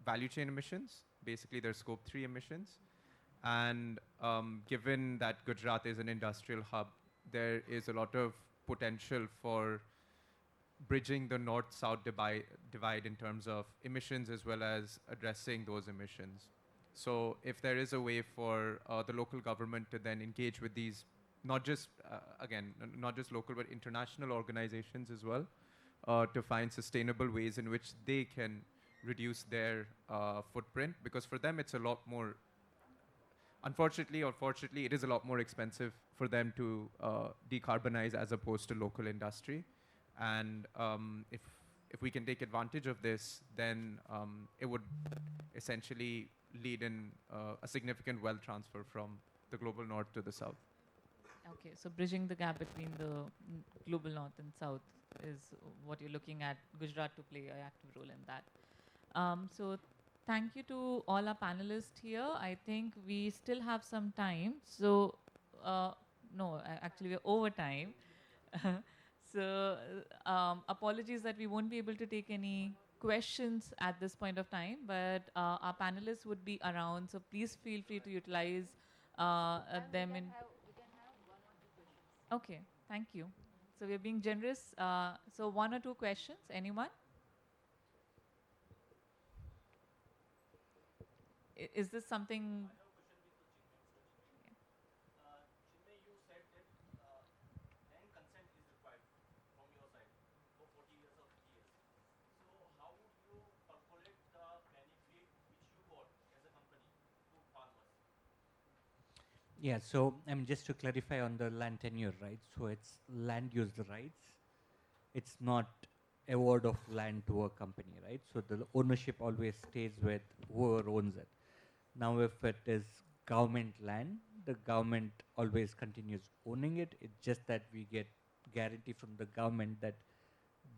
value chain emissions, basically their scope 3 emissions. And given that Gujarat is an industrial hub, there is a lot of potential for bridging the north-south divide in terms of emissions as well as addressing those emissions. So if there is a way for the local government to then engage with these, not just, not just local, but international organizations as well, to find sustainable ways in which they can reduce their footprint, because for them it's a lot more, unfortunately or fortunately, it is a lot more expensive for them to decarbonize as opposed to local industry. And if we can take advantage of this, then it would essentially lead in a significant wealth transfer from the global north to the south. Okay, so bridging the gap between the global north and south is what you're looking at Gujarat to play an active role in that. So thank you to all our panelists here. I think we still have some time. So, no, actually we're over time. So apologies that we won't be able to take any questions at this point of time, but our panelists would be around. So please feel free to utilize them in. Okay, thank you. So we're being generous. So one or two questions, anyone? Is this something? Yeah, so just to clarify on the land tenure, right? So it's land use rights. It's not award of land to a company, right? So the ownership always stays with whoever owns it. Now, if it is government land, the government always continues owning it. It's just that we get guarantee from the government that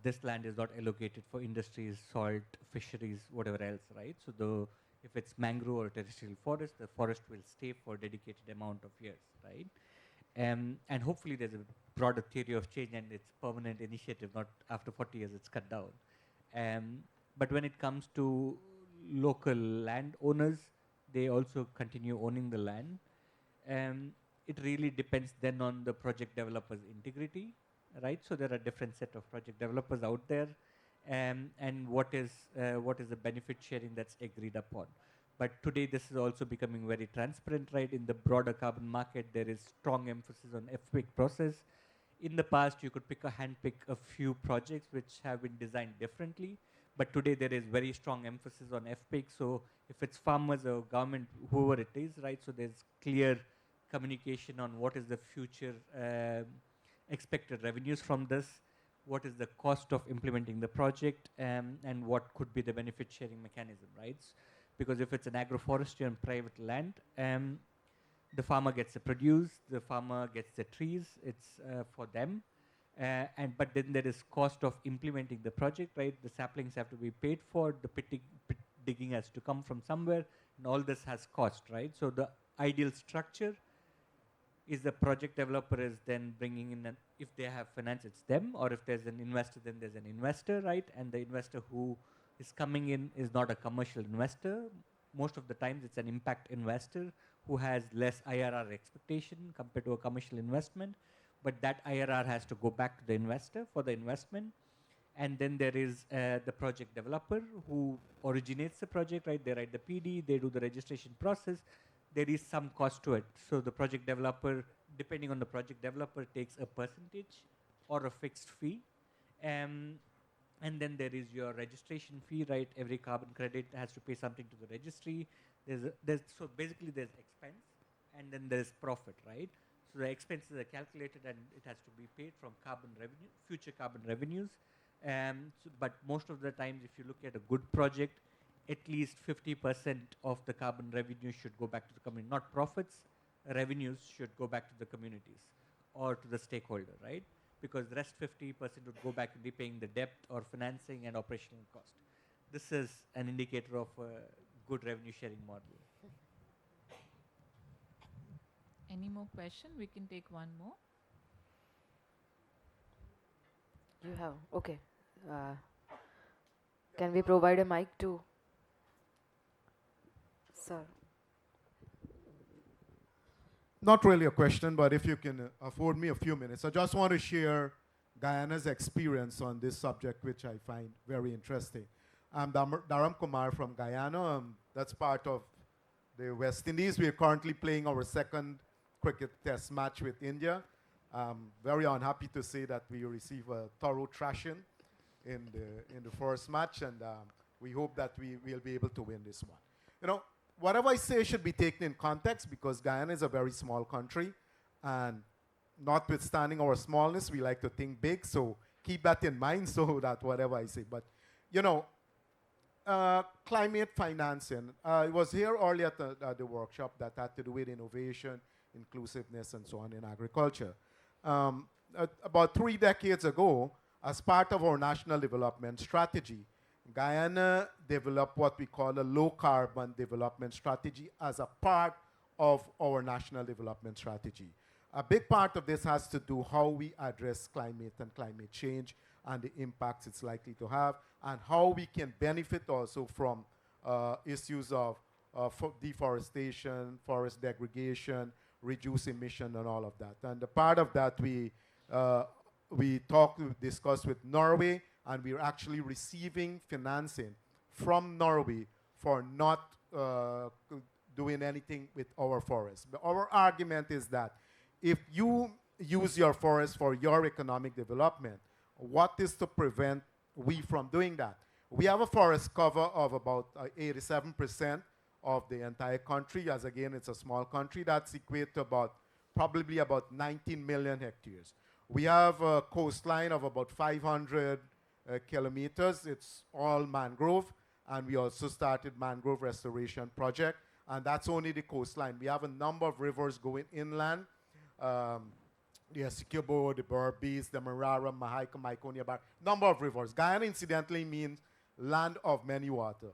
this land is not allocated for industries, salt, fisheries, whatever else, right? So if it's mangrove or terrestrial forest, the forest will stay for a dedicated amount of years, right? And hopefully there's a broader theory of change and it's permanent initiative, not after 40 years it's cut down. But when it comes to local landowners, they also continue owning the land. It really depends then on the project developer's integrity, right? So there are different set of project developers out there, and what is the benefit sharing that's agreed upon. But today this is also becoming very transparent, right? In the broader carbon market, there is strong emphasis on FPIC process. In the past, you could handpick a few projects which have been designed differently, But today there is very strong emphasis on FPIC. So if it's farmers or government, whoever it is, right? So there's clear communication on what is the future expected revenues from this, what is the cost of implementing the project, and what could be the benefit sharing mechanism, right? Because if it's an agroforestry on private land, the farmer gets the produce, the farmer gets the trees, it's for them. But then there is cost of implementing the project, right? The saplings have to be paid for, the pit digging has to come from somewhere, and all this has cost, right? So the ideal structure is the project developer is then bringing in, if they have finance, it's them, or if there's an investor, then there's an investor, right? And the investor who is coming in is not a commercial investor. Most of the times it's an impact investor who has less IRR expectation compared to a commercial investment, but that IRR has to go back to the investor for the investment. And then there is the project developer who originates the project, right? They write the PD, they do the registration process. There is some cost to it. So the project developer, depending on the project developer, takes a percentage or a fixed fee. And then there is your registration fee, right? Every carbon credit has to pay something to the registry. So basically there's expense and then there's profit, right? So the expenses are calculated and it has to be paid from carbon revenue, future carbon revenues. But most of the times, if you look at a good project, at least 50% of the carbon revenue should go back to the community. Not profits, revenues should go back to the communities or to the stakeholder, right? Because the rest 50% would go back to repaying the debt or financing and operational cost. This is an indicator of a good revenue sharing model. Any more question? We can take one more. You have, okay. Can we provide a mic to sir? Not really a question, but if you can afford me a few minutes, I just want to share Guyana's experience on this subject, which I find very interesting. I'm Dharam Kumar from Guyana. That's part of the West Indies. We are currently playing our second cricket test match with India. Very unhappy to say that we receive a thorough thrashing in the first match, and we hope that we will be able to win this one. You know, whatever I say should be taken in context because Guyana is a very small country, and notwithstanding our smallness, we like to think big, so keep that in mind so that whatever I say. But, you know, climate financing. I was here earlier at the workshop that had to do with innovation, inclusiveness, and so on in agriculture. About 3 decades ago, as part of our national development strategy, Guyana developed what we call a low-carbon development strategy as a part of our national development strategy. A big part of this has to do how we address climate and climate change and the impacts it's likely to have, and how we can benefit also from issues of deforestation, forest degradation, reduce emission, and all of that. And the part of that we discussed with Norway, and we're actually receiving financing from Norway for not doing anything with our forests. But our argument is that if you use your forest for your economic development, what is to prevent we from doing that? We have a forest cover of about 87% of the entire country, as again, it's a small country. That's equate to probably about 19 million hectares. We have a coastline of about 500 kilometers. It's all mangrove, and we also started mangrove restoration project, and that's only the coastline. We have a number of rivers going inland. The Essequibo, the Berbice, the Marara, Mahaika, Myconia, number of rivers. Guyana, incidentally, means land of many water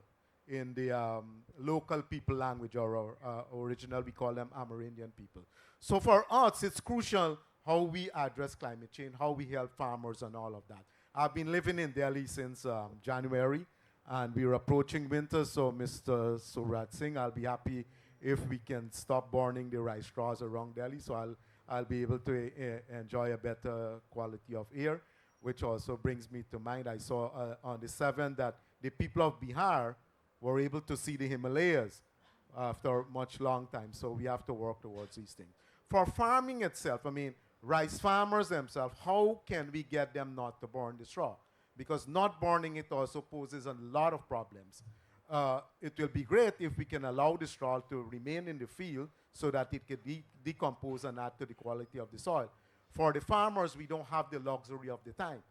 in the local people language, or original, we call them Amerindian people. So for us, it's crucial how we address climate change, how we help farmers and all of that. I've been living in Delhi since January, and we're approaching winter, so Mr. Suraj Singh, I'll be happy if we can stop burning the rice straws around Delhi, so I'll be able to enjoy a better quality of air, which also brings me to mind, I saw on the 7th that the people of Bihar were able to see the Himalayas after much long time, so we have to work towards these things. For farming itself, I mean, rice farmers themselves, how can we get them not to burn the straw? because not burning it also poses a lot of problems. It will be great if we can allow the straw to remain in the field so that it can decompose and add to the quality of the soil. For the farmers, we don't have the luxury of the time.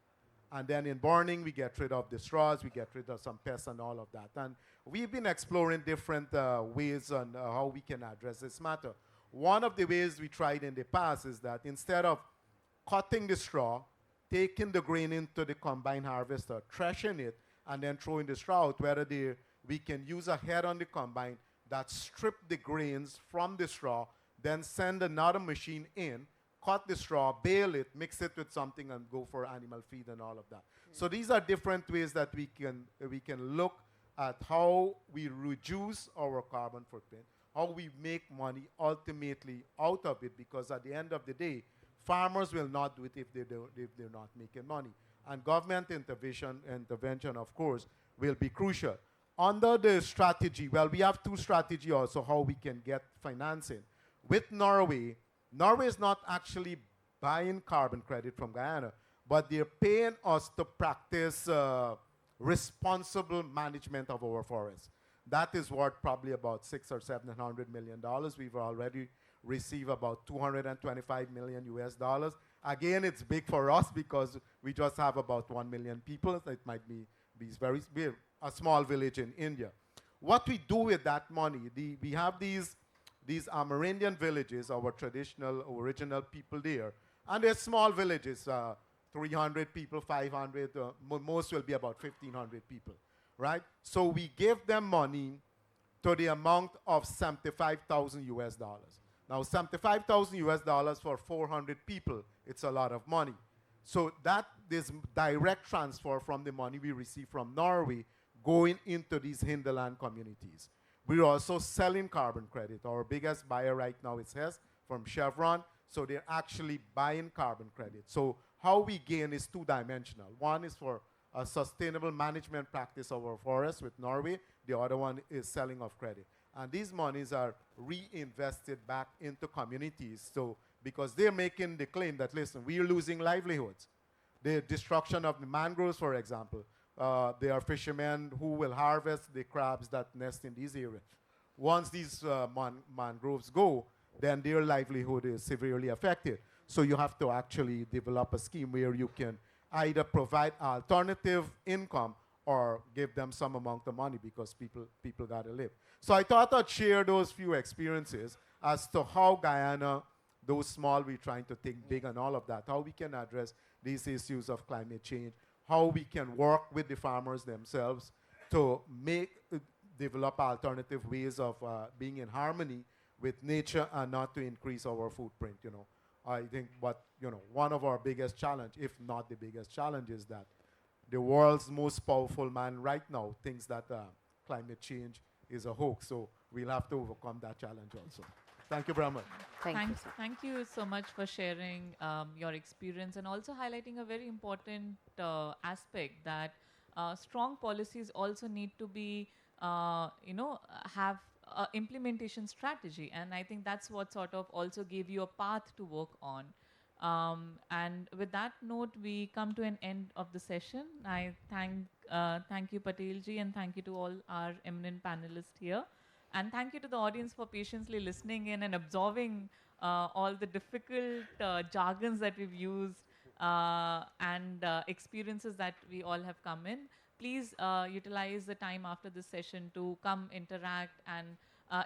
And then in burning, we get rid of the straws, we get rid of some pests and all of that. And we've been exploring different ways on how we can address this matter. One of the ways we tried in the past is that instead of cutting the straw, taking the grain into the combine harvester, threshing it, and then throwing the straw out, we can use a head on the combine that strip the grains from the straw, then send another machine in, cut the straw, bale it, mix it with something, and go for animal feed and all of that. So these are different ways that we can look at how we reduce our carbon footprint, how we make money ultimately out of it, because at the end of the day, farmers will not do it if they're not making money. And government intervention, of course, will be crucial. Under the strategy, well, we have two strategies also how we can get financing. With Norway, Norway is not actually buying carbon credit from Guyana, but they're paying us to practice responsible management of our forests. That is worth probably about $600 or $700 million. We've already received about 225 million US dollars. Again, it's big for us because we just have about 1 million people. So it might be a small village in India. What we do with that money, we have these Amerindian villages, our traditional, original people there, and they're small villages, 300 people, 500, most will be about 1,500 people, right? So we give them money to the amount of 75,000 US dollars. Now, 75,000 US dollars for 400 people, it's a lot of money. So that is direct transfer from the money we receive from Norway going into these hinterland communities. We're also selling carbon credit. Our biggest buyer right now is Hess from Chevron. So they're actually buying carbon credit. So how we gain is two-dimensional. One is for a sustainable management practice of our forests with Norway. The other one is selling of credit. And these monies are reinvested back into communities. So because they're making the claim that, listen, we're losing livelihoods. The destruction of the mangroves, for example. There are fishermen who will harvest the crabs that nest in these areas. Once these mangroves go, then their livelihood is severely affected. So you have to actually develop a scheme where you can either provide alternative income or give them some amount of money because people got to live. So I thought I'd share those few experiences as to how Guyana, though small, we're trying to think big and all of that, how we can address these issues of climate change, how we can work with the farmers themselves to develop alternative ways of being in harmony with nature and not to increase our footprint, I think one of our biggest challenge, if not the biggest challenge, is that the world's most powerful man right now thinks that climate change is a hoax. So we'll have to overcome that challenge also. Thank you very much. Thank you so much for sharing your experience and also highlighting a very important aspect that strong policies also need to be, have implementation strategy. And I think that's what sort of also gave you a path to work on. And with that note, we come to an end of the session. I thank you, Patelji, and thank you to all our eminent panelists here. And thank you to the audience for patiently listening in and absorbing all the difficult jargons that we've used and experiences that we all have come in. Please utilize the time after this session to come interact and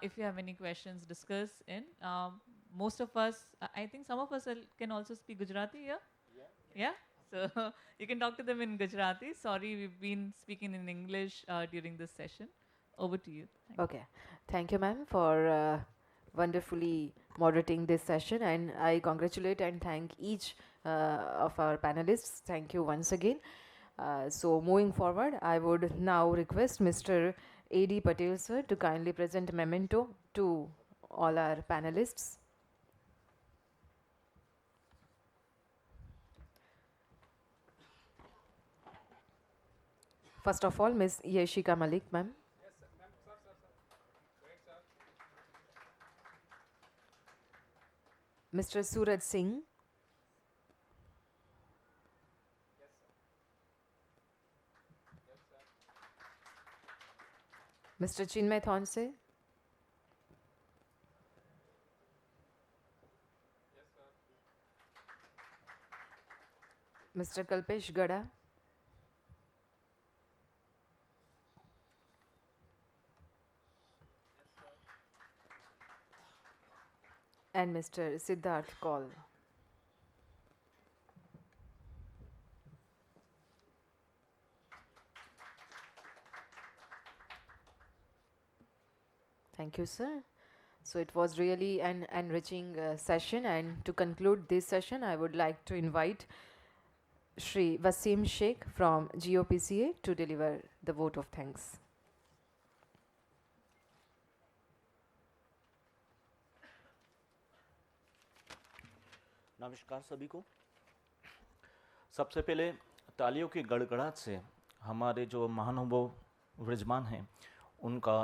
if you have any questions, discuss in. Most of us, I think some of us can also speak Gujarati here. Yeah? So you can talk to them in Gujarati. Sorry, we've been speaking in English during this session. Over to you. Okay. Thank you, ma'am, for wonderfully moderating this session. And I congratulate and thank each of our panelists. Thank you once again. So moving forward, I would now request Mr. A.D. Patel, sir, to kindly present a memento to all our panelists. First of all, Ms. Yeshika Malik, ma'am. Mr. Suraj Singh. Mr. Chinmay Thonse. Mr. Kalpesh Gada. And Mr. Siddharth Kaul. Thank you, sir. So it was really an enriching session, and to conclude this session, I would like to invite Shri Wasim Sheikh from GOPCA to deliver the vote of thanks. नमस्कार सभी को। सबसे पहले तालियों की गड़गड़ाहट से हमारे जो महानुभाव विराजमान हैं उनका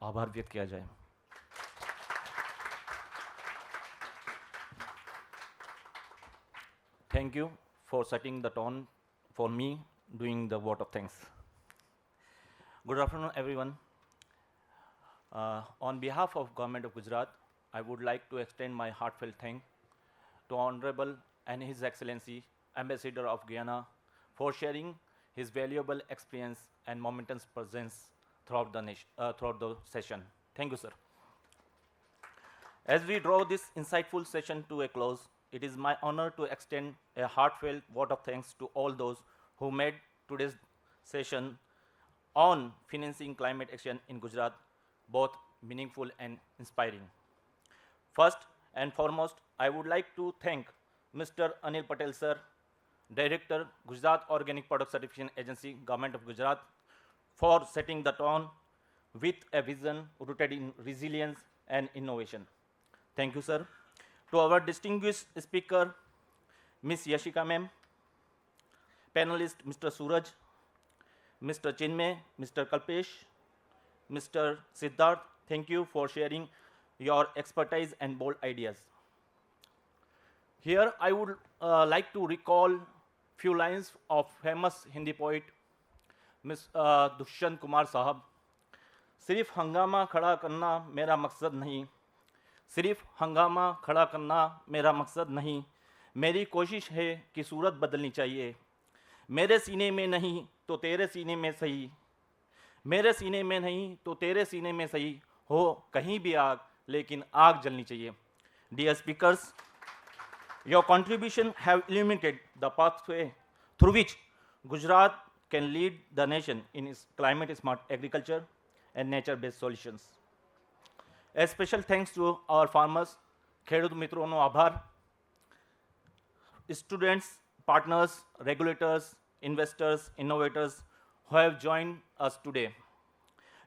आभार व्यक्त किया जाए। Thank you for setting the tone for me doing the vote of thanks. Good afternoon, everyone. On behalf of Government of Gujarat, I would like to extend my heartfelt thanks to Honorable and His Excellency Ambassador of Guyana for sharing his valuable experience and momentous presence throughout the session. Thank you, sir. As we draw this insightful session to a close, it is my honor to extend a heartfelt vote of thanks to all those who made today's session on financing climate action in Gujarat both meaningful and inspiring. First and foremost, I would like to thank Mr. Anil Patel, sir, Director, Gujarat Organic Product Certification Agency, Government of Gujarat, for setting the tone with a vision rooted in resilience and innovation. Thank you, sir. To our distinguished speaker, Ms. Yashika ma'am, panelist Mr. Suraj, Mr. Chinmay, Mr. Kalpesh, Mr. Siddharth, thank you for sharing your expertise and bold ideas. Here I would like to recall few lines of famous Hindi poet Dushyant Kumar साहब। सिर्फ हंगामा खड़ा करना मेरा मकसद नहीं, सिर्फ हंगामा खड़ा करना मेरा मकसद नहीं, मेरी कोशिश है कि सूरत बदलनी चाहिए। मेरे सीने में नहीं तो तेरे सीने में सही, मेरे सीने में नहीं तो तेरे सीने में सही, हो कहीं भी आग लेकिन आग जलनी चाहिए। Dear speakers, your contribution have illuminated the pathway through which Gujarat can lead the nation in its climate-smart agriculture and nature-based solutions. A special thanks to our farmers, ખેડૂત મિત્રોનો આભાર, students, partners, regulators, investors, innovators who have joined us today.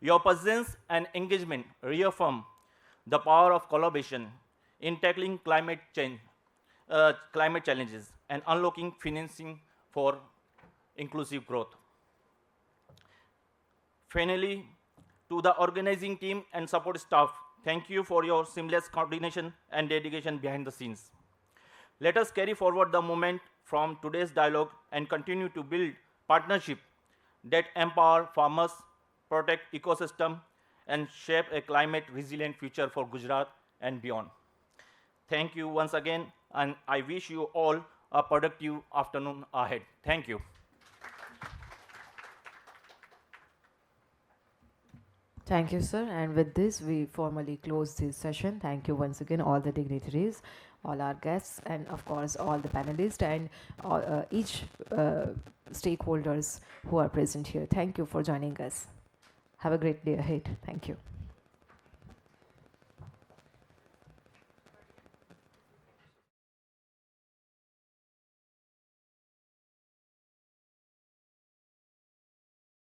Your presence and engagement reaffirm the power of collaboration in tackling climate challenges and unlocking financing for inclusive growth. Finally, to the organizing team and support staff, thank you for your seamless coordination and dedication behind the scenes. Let us carry forward the moment from today's dialogue and continue to build partnership that empower farmers, protect ecosystem, and shape a climate resilient future for Gujarat and beyond. Thank you once again, and I wish you all a productive afternoon ahead. Thank you. Thank you, sir. And with this, we formally close this session. Thank you once again, all the dignitaries, all our guests, and of course, all the panelists and each stakeholders who are present here. Thank you for joining us. Have a great day ahead. Thank you.